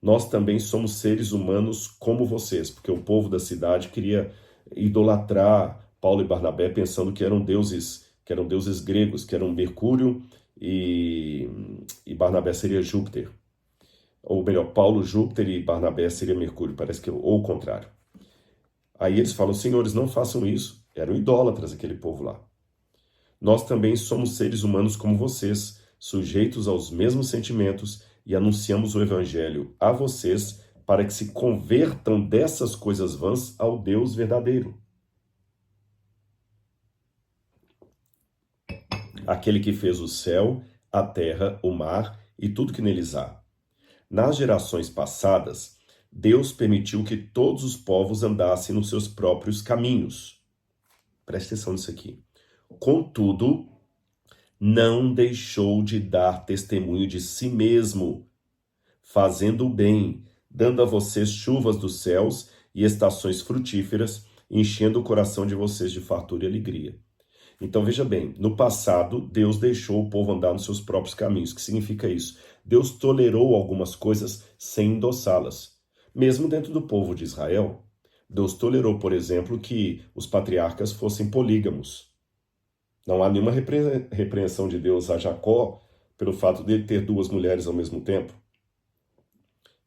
Nós também somos seres humanos como vocês, porque o povo da cidade queria idolatrar Paulo e Barnabé pensando que eram deuses gregos, que eram Mercúrio e Barnabé seria Júpiter. Ou melhor, Paulo Júpiter e Barnabé seria Mercúrio, parece que ou o contrário. Aí eles falam, senhores, não façam isso. Eram idólatras aquele povo lá. Nós também somos seres humanos como vocês, sujeitos aos mesmos sentimentos e anunciamos o evangelho a vocês para que se convertam dessas coisas vãs ao Deus verdadeiro. Aquele que fez o céu, a terra, o mar e tudo que neles há. Nas gerações passadas, Deus permitiu que todos os povos andassem nos seus próprios caminhos. Preste atenção nisso aqui. Contudo, não deixou de dar testemunho de si mesmo, fazendo o bem, dando a vocês chuvas dos céus e estações frutíferas, enchendo o coração de vocês de fartura e alegria. Então veja bem, no passado Deus deixou o povo andar nos seus próprios caminhos. O que significa isso? Deus tolerou algumas coisas sem endossá-las. Mesmo dentro do povo de Israel, Deus tolerou, por exemplo, que os patriarcas fossem polígamos. Não há nenhuma repreensão de Deus a Jacó pelo fato de ele ter duas mulheres ao mesmo tempo.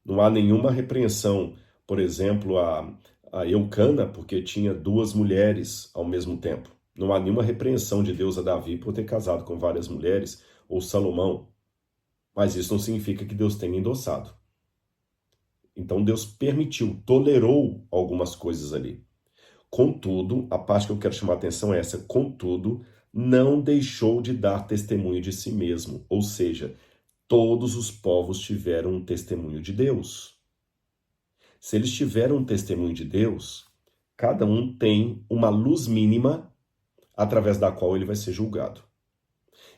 Não há nenhuma repreensão, por exemplo, a Eucana, porque tinha duas mulheres ao mesmo tempo. Não há nenhuma repreensão de Deus a Davi por ter casado com várias mulheres, ou Salomão. Mas isso não significa que Deus tenha endossado. Então Deus permitiu, tolerou algumas coisas ali. Contudo, a parte que eu quero chamar a atenção é essa, contudo, não deixou de dar testemunho de si mesmo. Ou seja, todos os povos tiveram um testemunho de Deus. Se eles tiveram um testemunho de Deus, cada um tem uma luz mínima através da qual ele vai ser julgado.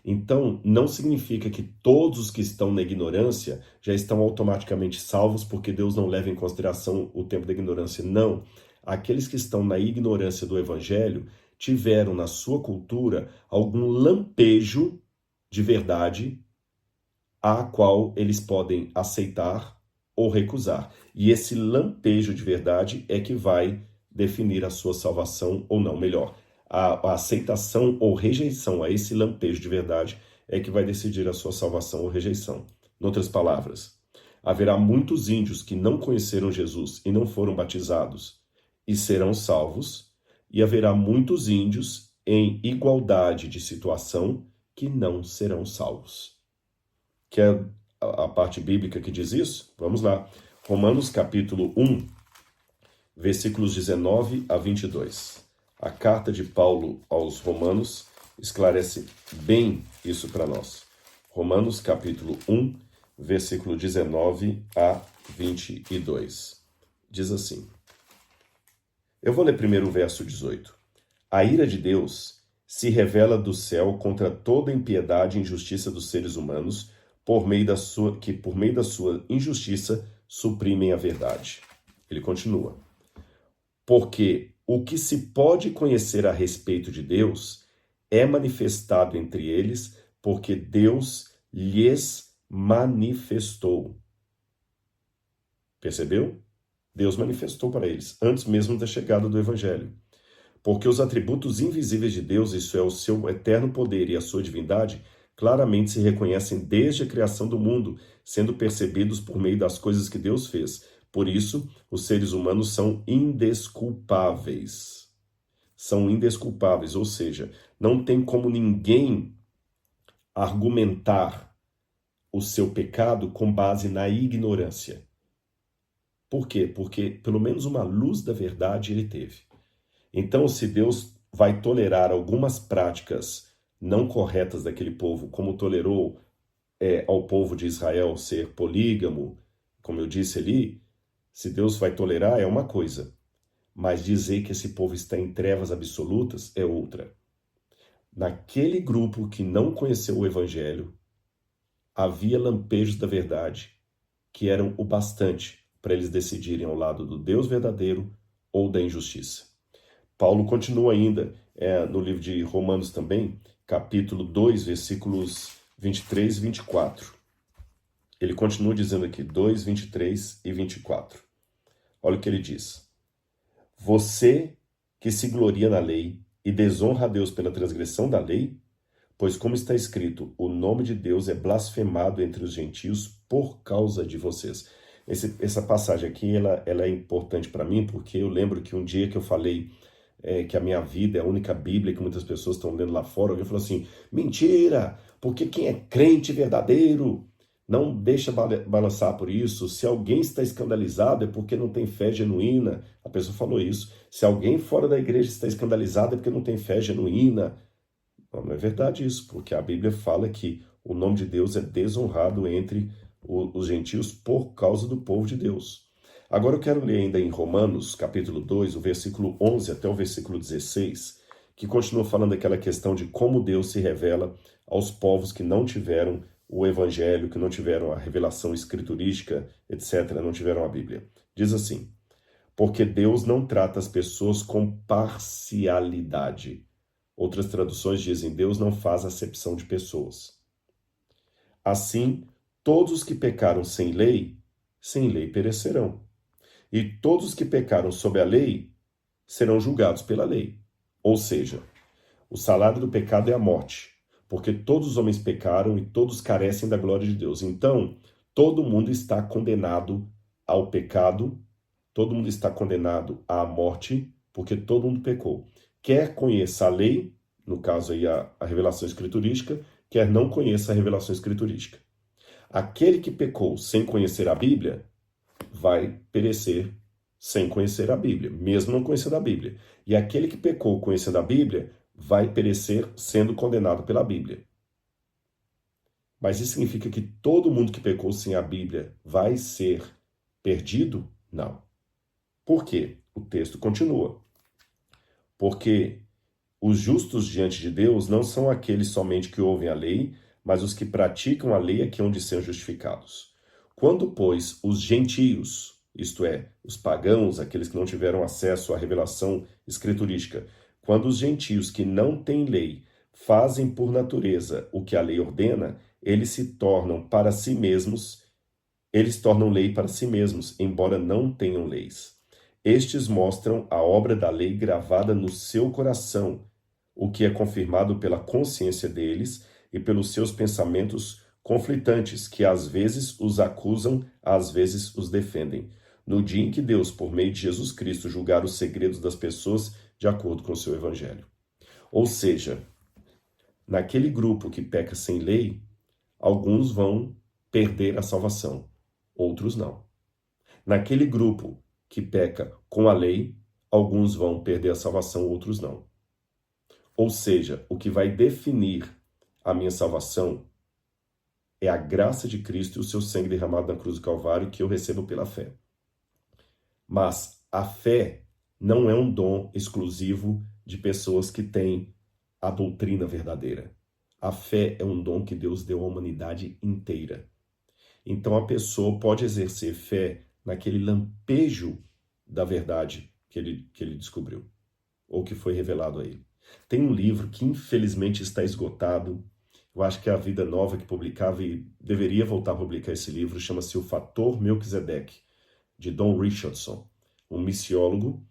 Então, não significa que todos os que estão na ignorância já estão automaticamente salvos porque Deus não leva em consideração o tempo da ignorância. Não. Aqueles que estão na ignorância do evangelho tiveram na sua cultura algum lampejo de verdade a qual eles podem aceitar ou recusar. E esse lampejo de verdade é que vai definir a sua salvação ou não. Melhor, a aceitação ou rejeição a esse lampejo de verdade é que vai decidir a sua salvação ou rejeição. Em outras palavras, haverá muitos índios que não conheceram Jesus e não foram batizados e serão salvos, e haverá muitos índios em igualdade de situação que não serão salvos. Quer a parte bíblica que diz isso? Vamos lá. Romanos capítulo 1, versículos 19 a 22. A carta de Paulo aos Romanos esclarece bem isso para nós. Romanos capítulo 1, versículo 19 a 22. diz assim. Eu vou ler primeiro o verso 18. A ira de Deus se revela do céu contra toda impiedade e injustiça dos seres humanos, que por meio da sua injustiça suprimem a verdade. Ele continua. Porque o que se pode conhecer a respeito de Deus é manifestado entre eles, porque Deus lhes manifestou. Percebeu? Deus manifestou para eles, antes mesmo da chegada do Evangelho. Porque os atributos invisíveis de Deus, isso é, o seu eterno poder e a sua divindade, claramente se reconhecem desde a criação do mundo, sendo percebidos por meio das coisas que Deus fez. Por isso, os seres humanos são indesculpáveis. São indesculpáveis, ou seja, não tem como ninguém argumentar o seu pecado com base na ignorância. Por quê? Porque pelo menos uma luz da verdade ele teve. Então, se Deus vai tolerar algumas práticas não corretas daquele povo, como tolerou ao povo de Israel ser polígamo, como eu disse ali, se Deus vai tolerar é uma coisa, mas dizer que esse povo está em trevas absolutas é outra. Naquele grupo que não conheceu o Evangelho, havia lampejos da verdade que eram o bastante para eles decidirem ao lado do Deus verdadeiro ou da injustiça. Paulo continua ainda no livro de Romanos também, capítulo 2, versículos 23 e 24. Ele continua dizendo aqui, 2, 23 e 24. Olha o que ele diz. Você que se gloria na lei e desonra a Deus pela transgressão da lei, pois como está escrito, o nome de Deus é blasfemado entre os gentios por causa de vocês. Essa passagem aqui, ela é importante para mim, porque eu lembro que um dia que eu falei que a minha vida é a única Bíblia que muitas pessoas estão lendo lá fora, alguém falou assim, mentira, porque quem é crente verdadeiro não deixa balançar por isso. Se alguém está escandalizado é porque não tem fé genuína. A pessoa falou isso. Se alguém fora da igreja está escandalizado é porque não tem fé genuína. Não é verdade isso, porque a Bíblia fala que o nome de Deus é desonrado entre os gentios por causa do povo de Deus. Agora eu quero ler ainda em Romanos, capítulo 2, o versículo 11 até o versículo 16, que continua falando aquela questão de como Deus se revela aos povos que não tiveram o Evangelho, que não tiveram a revelação escriturística, etc., não tiveram a Bíblia. Diz assim, porque Deus não trata as pessoas com parcialidade. Outras traduções dizem, Deus não faz acepção de pessoas. Assim, todos os que pecaram sem lei perecerão. E todos os que pecaram sob a lei serão julgados pela lei. Ou seja, o salário do pecado é a morte, porque todos os homens pecaram e todos carecem da glória de Deus. Então, todo mundo está condenado ao pecado, todo mundo está condenado à morte, porque todo mundo pecou. Quer conheça a lei, no caso aí a revelação escriturística, quer não conheça a revelação escriturística. Aquele que pecou sem conhecer a Bíblia vai perecer sem conhecer a Bíblia, mesmo não conhecendo a Bíblia. E aquele que pecou conhecendo a Bíblia vai perecer sendo condenado pela Bíblia. Mas isso significa que todo mundo que pecou sem a Bíblia vai ser perdido? Não. Por quê? O texto continua. Porque os justos diante de Deus não são aqueles somente que ouvem a lei, mas os que praticam a lei é que hão de ser justificados. Quando, pois, os gentios, isto é, os pagãos, aqueles que não tiveram acesso à revelação escriturística, quando os gentios que não têm lei fazem por natureza o que a lei ordena, eles tornam lei para si mesmos, embora não tenham leis. Estes mostram a obra da lei gravada no seu coração, o que é confirmado pela consciência deles e pelos seus pensamentos conflitantes, que às vezes os acusam, às vezes os defendem. No dia em que Deus, por meio de Jesus Cristo, julgar os segredos das pessoas de acordo com o seu evangelho. Ou seja, naquele grupo que peca sem lei, alguns vão perder a salvação, outros não. Naquele grupo que peca com a lei, alguns vão perder a salvação, outros não. Ou seja, o que vai definir a minha salvação é a graça de Cristo e o seu sangue derramado na cruz do Calvário que eu recebo pela fé. Mas a fé não é um dom exclusivo de pessoas que têm a doutrina verdadeira. A fé é um dom que Deus deu à humanidade inteira. Então a pessoa pode exercer fé naquele lampejo da verdade que ele descobriu, ou que foi revelado a ele. Tem um livro que infelizmente está esgotado. Eu acho que é a Vida Nova que publicava e deveria voltar a publicar esse livro. Chama-se O Fator Melquisedeque, de Don Richardson, um missiólogo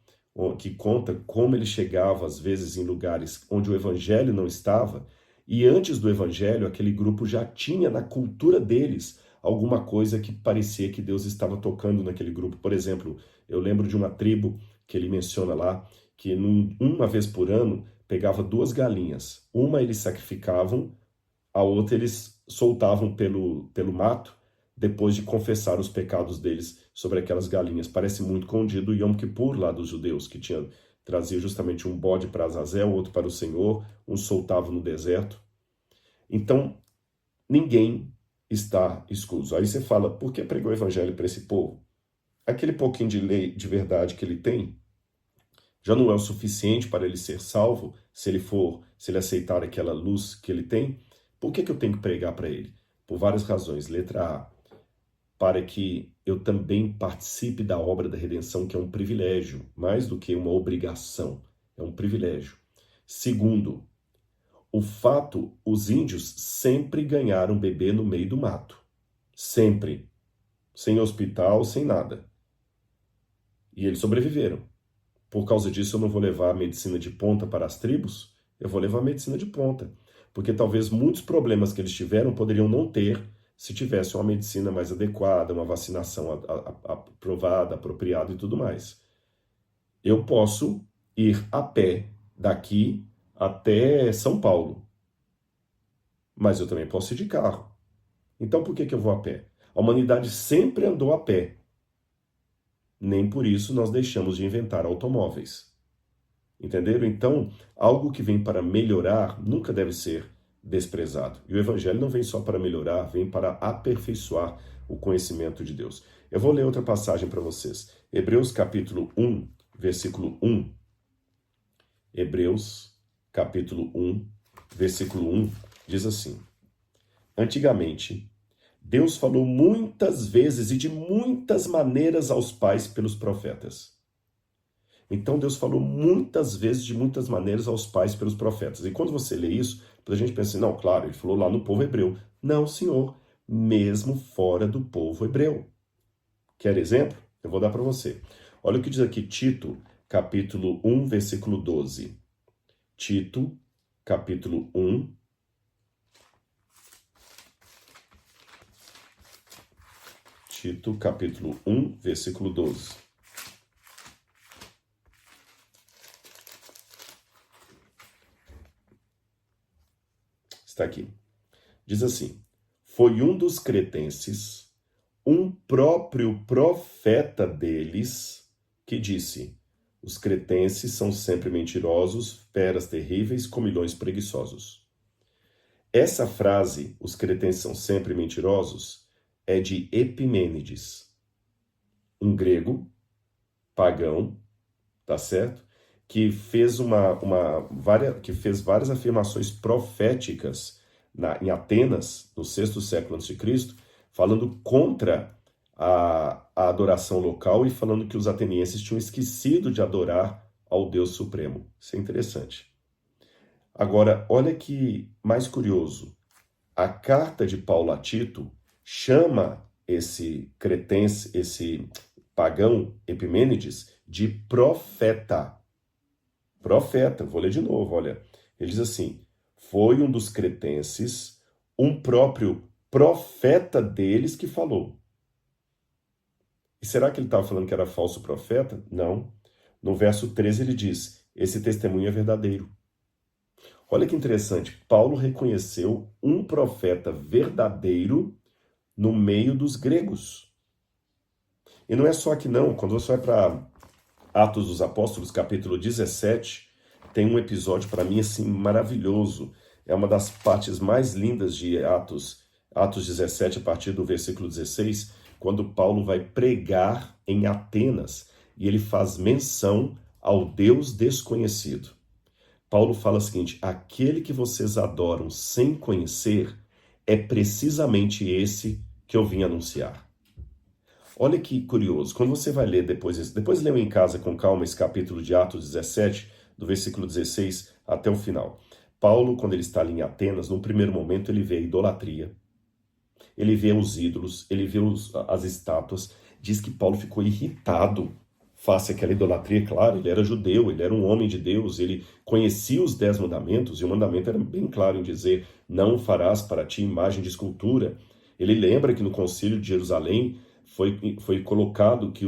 que conta como ele chegava às vezes em lugares onde o evangelho não estava, e antes do evangelho aquele grupo já tinha na cultura deles alguma coisa que parecia que Deus estava tocando naquele grupo. Por exemplo, eu lembro de uma tribo que ele menciona lá, que uma vez por ano pegava 2 galinhas. Uma eles sacrificavam, a outra eles soltavam pelo mato, depois de confessar os pecados deles sobre aquelas galinhas. Parece muito com o dia do Yom Kippur lá dos judeus, que trazia justamente um bode para Azazel, outro para o Senhor, um soltava no deserto. Então, ninguém está excluso. Aí você fala, por que pregou o evangelho para esse povo? Aquele pouquinho de lei, de verdade que ele tem, já não é o suficiente para ele ser salvo, se ele aceitar aquela luz que ele tem. Por que eu tenho que pregar para ele? Por várias razões. Letra A, para que eu também participe da obra da redenção, que é um privilégio, mais do que uma obrigação, é um privilégio. Segundo, os índios sempre ganharam bebê no meio do mato. Sempre. Sem hospital, sem nada. E eles sobreviveram. Por causa disso, eu não vou levar a medicina de ponta para as tribos, eu vou levar a medicina de ponta. Porque talvez muitos problemas que eles tiveram poderiam não ter se tivesse uma medicina mais adequada, uma vacinação aprovada, apropriada e tudo mais. Eu posso ir a pé daqui até São Paulo, mas eu também posso ir de carro. Então por que eu vou a pé? A humanidade sempre andou a pé. Nem por isso nós deixamos de inventar automóveis. Entenderam? Então, algo que vem para melhorar nunca deve ser desprezado. E o evangelho não vem só para melhorar, vem para aperfeiçoar o conhecimento de Deus. Eu vou ler outra passagem para vocês. Hebreus capítulo 1, versículo 1. Hebreus capítulo 1, versículo 1, diz assim: Antigamente, Deus falou muitas vezes e de muitas maneiras aos pais pelos profetas. Então Deus falou muitas vezes, de muitas maneiras, aos pais pelos profetas. E quando você lê isso, a gente pensa assim, não, claro, ele falou lá no povo hebreu. Não, senhor, mesmo fora do povo hebreu. Quer exemplo? Eu vou dar para você. Olha o que diz aqui Tito, capítulo 1, versículo 12. Tito, capítulo 1, Tito, capítulo 1, versículo 12. Está aqui. Diz assim: foi um dos cretenses, um próprio profeta deles, que disse: os cretenses são sempre mentirosos, feras terríveis, comilhões preguiçosos. Essa frase, os cretenses são sempre mentirosos, é de Epimênides, um grego, pagão, tá certo? Que fez várias afirmações proféticas em Atenas, no 6º século a.C., falando contra a adoração local e falando que os atenienses tinham esquecido de adorar ao Deus Supremo. Isso é interessante. Agora, olha que mais curioso. A carta de Paulo a Tito chama esse cretense, esse pagão Epimênides, de profeta. Profeta, vou ler de novo, olha. Ele diz assim: foi um dos cretenses, um próprio profeta deles que falou. E será que ele estava falando que era falso profeta? Não. No verso 13 ele diz: esse testemunho é verdadeiro. Olha que interessante, Paulo reconheceu um profeta verdadeiro no meio dos gregos. E não é só aqui não, quando você vai para Atos dos Apóstolos, capítulo 17, tem um episódio para mim assim maravilhoso. É uma das partes mais lindas de Atos 17, a partir do versículo 16, quando Paulo vai pregar em Atenas. e ele faz menção ao Deus desconhecido. Paulo fala o seguinte: aquele que vocês adoram sem conhecer é precisamente esse que eu vim anunciar. Olha que curioso, quando você vai ler depois leu em casa com calma esse capítulo de Atos 17, do versículo 16 até o final. Paulo, quando ele está ali em Atenas, no primeiro momento ele vê a idolatria, ele vê os ídolos, ele vê as estátuas. Diz que Paulo ficou irritado face àquela idolatria. Claro, ele era judeu, ele era um homem de Deus, ele conhecia os 10 mandamentos, e o mandamento era bem claro em dizer: não farás para ti imagem de escultura. Ele lembra que no concílio de Jerusalém foi colocado que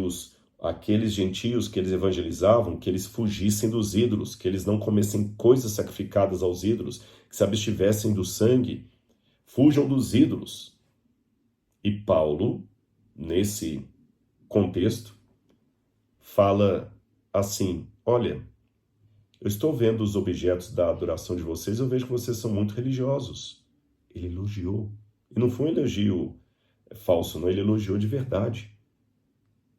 aqueles gentios que eles evangelizavam, que eles fugissem dos ídolos, que eles não comessem coisas sacrificadas aos ídolos, que se abstivessem do sangue, fujam dos ídolos. E Paulo, nesse contexto, fala assim: olha, eu estou vendo os objetos da adoração de vocês, eu vejo que vocês são muito religiosos. Ele elogiou. E não foi um elogio falso, não, ele elogiou de verdade.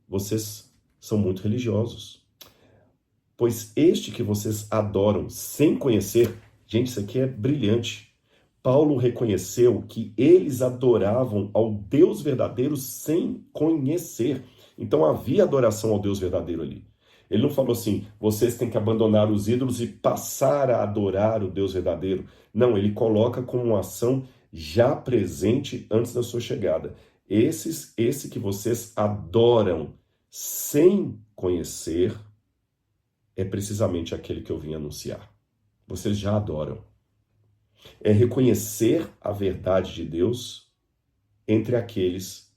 Vocês são muito religiosos. Pois este que vocês adoram sem conhecer, gente, isso aqui é brilhante. Paulo reconheceu que eles adoravam ao Deus verdadeiro sem conhecer. Então havia adoração ao Deus verdadeiro ali. Ele não falou assim: vocês têm que abandonar os ídolos e passar a adorar o Deus verdadeiro. Não, ele coloca como uma ação já presente antes da sua chegada. Esse que vocês adoram sem conhecer é precisamente aquele que eu vim anunciar. Vocês já adoram. É reconhecer a verdade de Deus entre aqueles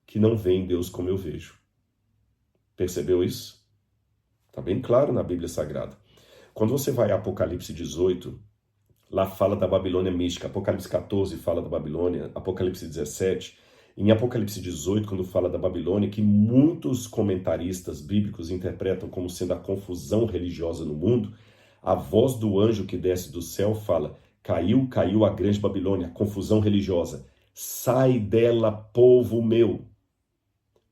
que não veem Deus como eu vejo. Percebeu isso? Está bem claro na Bíblia Sagrada. Quando você vai a Apocalipse 18, lá fala da Babilônia mística. Apocalipse 14 fala da Babilônia. Apocalipse 17. Em Apocalipse 18, quando fala da Babilônia, que muitos comentaristas bíblicos interpretam como sendo a confusão religiosa no mundo, a voz do anjo que desce do céu fala: caiu, caiu a grande Babilônia, a confusão religiosa. Sai dela, povo meu.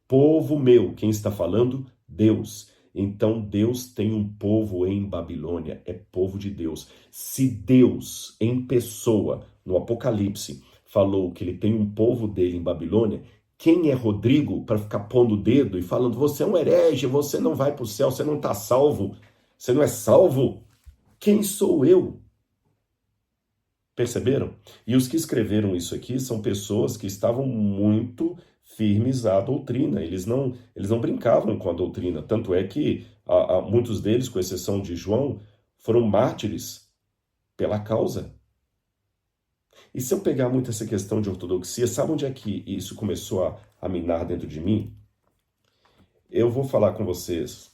Povo meu. Quem está falando? Deus. Então Deus tem um povo em Babilônia, é povo de Deus. Se Deus, em pessoa, no Apocalipse, falou que ele tem um povo dele em Babilônia, quem é Rodrigo para ficar pondo o dedo e falando: você é um herege, você não vai para o céu, você não está salvo, você não é salvo? Quem sou eu? Perceberam? E os que escreveram isso aqui são pessoas que estavam muito firmes à doutrina. Eles não brincavam com a doutrina. Tanto é que muitos deles, com exceção de João, foram mártires pela causa. E se eu pegar muito essa questão de ortodoxia, sabe onde é que isso começou a minar dentro de mim? Eu vou falar com vocês.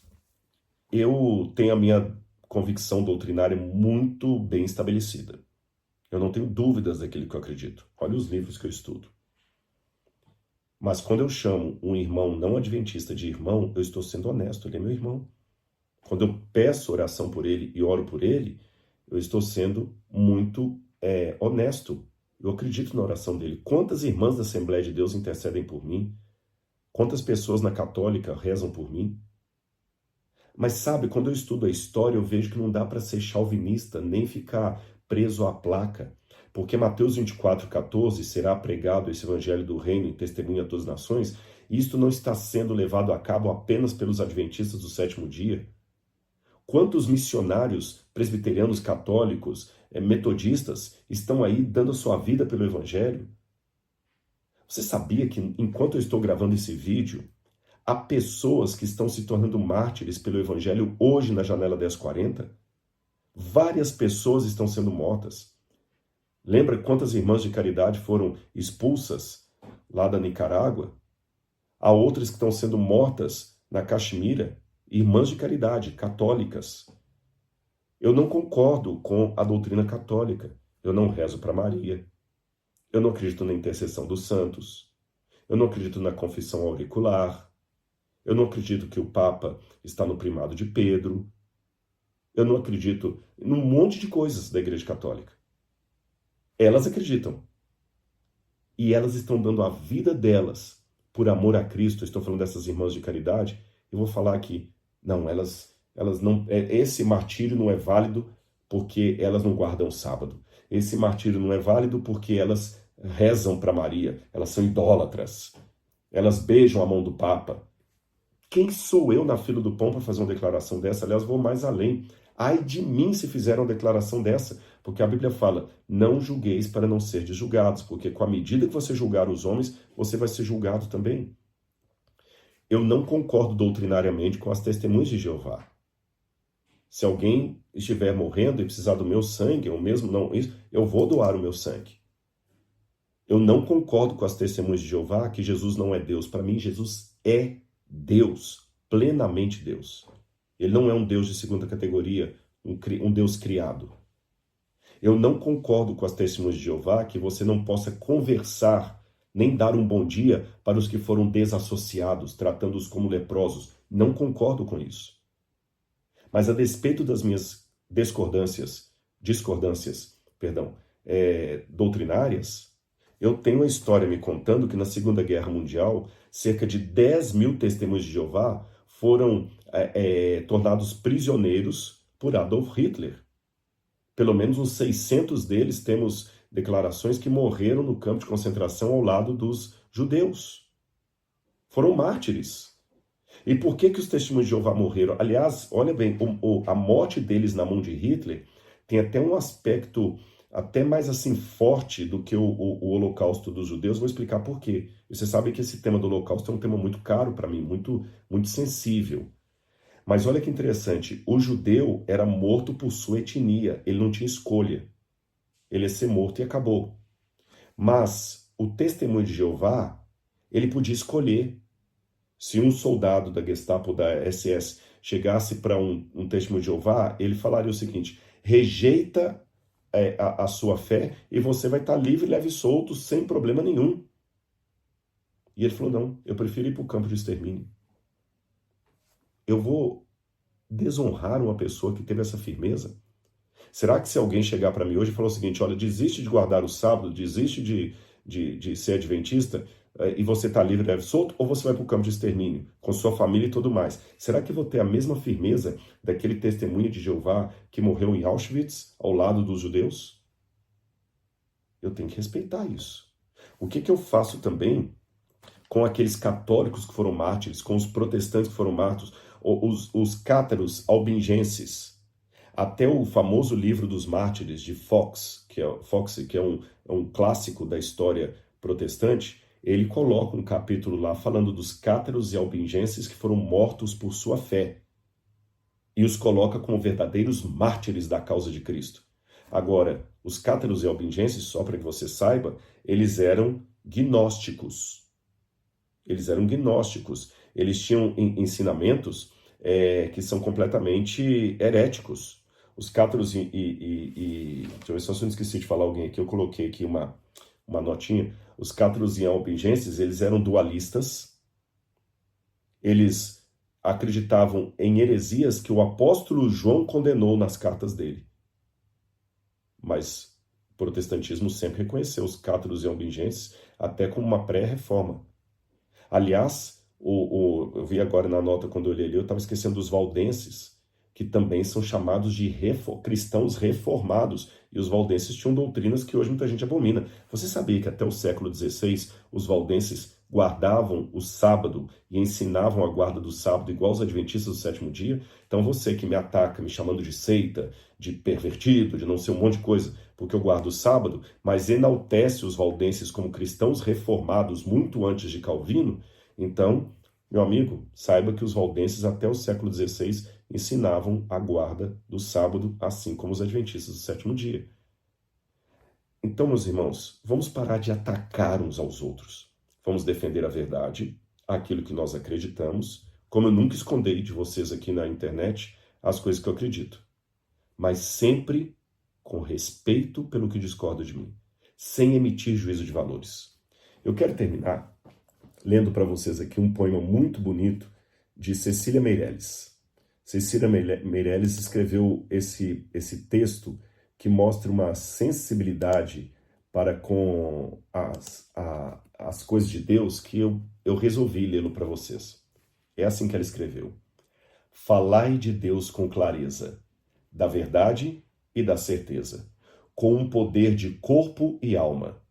Eu tenho a minha convicção doutrinária muito bem estabelecida. Eu não tenho dúvidas daquilo que eu acredito. Olha os livros que eu estudo. Mas quando eu chamo um irmão não adventista de irmão, eu estou sendo honesto, ele é meu irmão. Quando eu peço oração por ele e oro por ele, eu estou sendo muito honesto. Eu acredito na oração dele. Quantas irmãs da Assembleia de Deus intercedem por mim? Quantas pessoas na Católica rezam por mim? Mas sabe, quando eu estudo a história, eu vejo que não dá para ser chauvinista, nem ficar preso à placa. Porque Mateus 24:14 será pregado esse evangelho do reino em testemunho a todas as nações, e isto não está sendo levado a cabo apenas pelos adventistas do sétimo dia. Quantos missionários presbiterianos, católicos, metodistas estão aí dando a sua vida pelo evangelho? Você sabia que enquanto eu estou gravando esse vídeo, há pessoas que estão se tornando mártires pelo evangelho hoje na janela 1040? Várias pessoas estão sendo mortas. Lembra quantas irmãs de caridade foram expulsas lá da Nicarágua? Há outras que estão sendo mortas na Caxemira, irmãs de caridade, católicas. Eu não concordo com a doutrina católica. Eu não rezo para Maria. Eu não acredito na intercessão dos santos. Eu não acredito na confissão auricular. Eu não acredito que o Papa está no primado de Pedro. Eu não acredito num monte de coisas da Igreja Católica. Elas acreditam. E elas estão dando a vida delas por amor a Cristo. Eu estou falando dessas irmãs de caridade, eu vou falar aqui, não, elas não, esse martírio não é válido porque elas não guardam o sábado. Esse martírio não é válido porque elas rezam para Maria, elas são idólatras, elas beijam a mão do Papa. Quem sou eu na fila do pão para fazer uma declaração dessa? Aliás, vou mais além. Ai de mim se fizeram uma declaração dessa, porque a Bíblia fala, não julgueis para não serdes julgados, porque com a medida que você julgar os homens, você vai ser julgado também. Eu não concordo doutrinariamente com as testemunhas de Jeová. Se alguém estiver morrendo e precisar do meu sangue, ou mesmo não isso, eu vou doar o meu sangue. Eu não concordo com as testemunhas de Jeová que Jesus não é Deus. Para mim, Jesus é Deus, plenamente Deus. Ele não é um Deus de segunda categoria, um Deus criado. Eu não concordo com as testemunhas de Jeová que você não possa conversar, nem dar um bom dia para os que foram desassociados, tratando-os como leprosos. Não concordo com isso. Mas a despeito das minhas discordâncias, doutrinárias, eu tenho uma história me contando que na Segunda Guerra Mundial, cerca de 10 mil testemunhos de Jeová foram tornados prisioneiros por Adolf Hitler. Pelo menos uns 600 deles temos declarações que morreram no campo de concentração ao lado dos judeus. Foram mártires. E por que os testemunhos de Jeová morreram? Aliás, olha bem, a morte deles na mão de Hitler tem até um aspecto até mais assim forte do que o holocausto dos judeus. Vou explicar por quê. Você sabe que esse tema do holocausto é um tema muito caro para mim, muito, muito sensível. Mas olha que interessante, o judeu era morto por sua etnia, ele não tinha escolha. Ele ia ser morto e acabou. Mas o testemunho de Jeová, ele podia escolher. Se um soldado da Gestapo, da SS, chegasse para um testemunho de Jeová, ele falaria o seguinte, rejeita a sua fé e você vai estar livre, leve e solto, sem problema nenhum. E ele falou, não, eu prefiro ir para o campo de extermínio. Eu vou desonrar uma pessoa que teve essa firmeza? Será que se alguém chegar para mim hoje e falar o seguinte, olha, desiste de guardar o sábado, desiste de ser adventista e você está livre, leve e solto, ou você vai para o campo de extermínio, com sua família e tudo mais? Será que eu vou ter a mesma firmeza daquele testemunho de Jeová que morreu em Auschwitz, ao lado dos judeus? Eu tenho que respeitar isso. O que eu faço também com aqueles católicos que foram mártires, com os protestantes que foram mártires, os cátaros albingenses? Até o famoso livro dos mártires de Foxe, que é um clássico da história protestante, ele coloca um capítulo lá falando dos cátaros e albingenses que foram mortos por sua fé e os coloca como verdadeiros mártires da causa de Cristo. Agora, os cátaros e albingenses, só para que você saiba, eles eram gnósticos. Eles tinham ensinamentos que são completamente heréticos. Os cátaros deixa eu ver se eu não esqueci de falar alguém aqui, eu coloquei aqui uma notinha. Os cátaros e albingenses, eles eram dualistas, eles acreditavam em heresias que o apóstolo João condenou nas cartas dele. Mas o protestantismo sempre reconheceu os cátaros e albingenses até como uma pré-reforma. Aliás, eu vi agora na nota quando eu olhei ali, eu estava esquecendo dos valdenses, que também são chamados de cristãos reformados. E os valdenses tinham doutrinas que hoje muita gente abomina. Você sabia que até o século XVI os valdenses guardavam o sábado e ensinavam a guarda do sábado igual os adventistas do sétimo dia? Então você que me ataca, me chamando de seita, de pervertido, de não ser um monte de coisa, porque eu guardo o sábado, mas enaltece os valdenses como cristãos reformados muito antes de Calvino, então, meu amigo, saiba que os valdenses até o século XVI ensinavam a guarda do sábado, assim como os adventistas do sétimo dia. Então, meus irmãos, vamos parar de atacar uns aos outros. Vamos defender a verdade, aquilo que nós acreditamos, como eu nunca escondi de vocês aqui na internet as coisas que eu acredito. Mas sempre com respeito pelo que discorda de mim, sem emitir juízo de valores. Eu quero terminar lendo para vocês aqui um poema muito bonito de Cecília Meirelles. Cecília Meirelles escreveu esse texto que mostra uma sensibilidade para com as coisas de Deus que eu resolvi lê-lo para vocês. É assim que ela escreveu. Falai de Deus com clareza, da verdade e da certeza, com um poder de corpo e alma,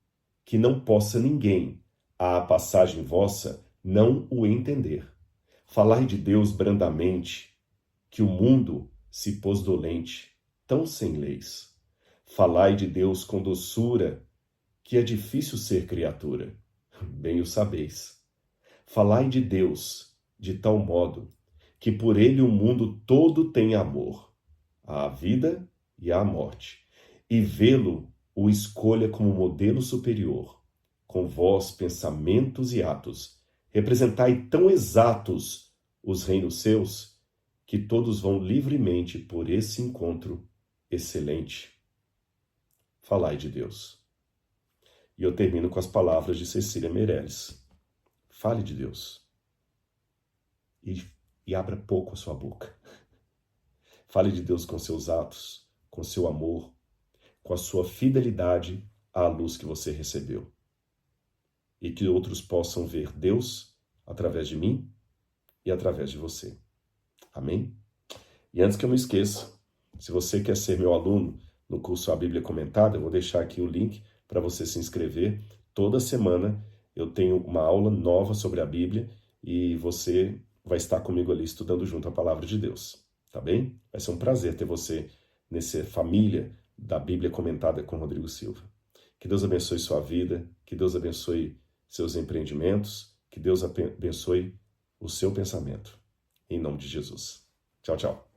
que não possa ninguém, à passagem vossa, não o entender. Falai de Deus brandamente, que o mundo se pôs dolente, tão sem leis. Falai de Deus com doçura, que é difícil ser criatura. Bem o sabeis. Falai de Deus de tal modo que por ele o mundo todo tem amor, à vida e à morte, e vê-lo o escolha como modelo superior. Com vós, pensamentos e atos, representai tão exatos os reinos seus, que todos vão livremente por esse encontro excelente. Falai de Deus. E eu termino com as palavras de Cecília Meirelles. Fale de Deus. E abra pouco a sua boca. Fale de Deus com seus atos, com seu amor, com a sua fidelidade à luz que você recebeu. E que outros possam ver Deus através de mim e através de você. Amém? E antes que eu me esqueça, se você quer ser meu aluno no curso A Bíblia Comentada, eu vou deixar aqui o link para você se inscrever. Toda semana eu tenho uma aula nova sobre a Bíblia e você vai estar comigo ali estudando junto a Palavra de Deus, tá bem? Vai ser um prazer ter você nessa família da Bíblia Comentada com Rodrigo Silva. Que Deus abençoe sua vida, que Deus abençoe seus empreendimentos, que Deus abençoe o seu pensamento. Em nome de Jesus. Tchau, tchau.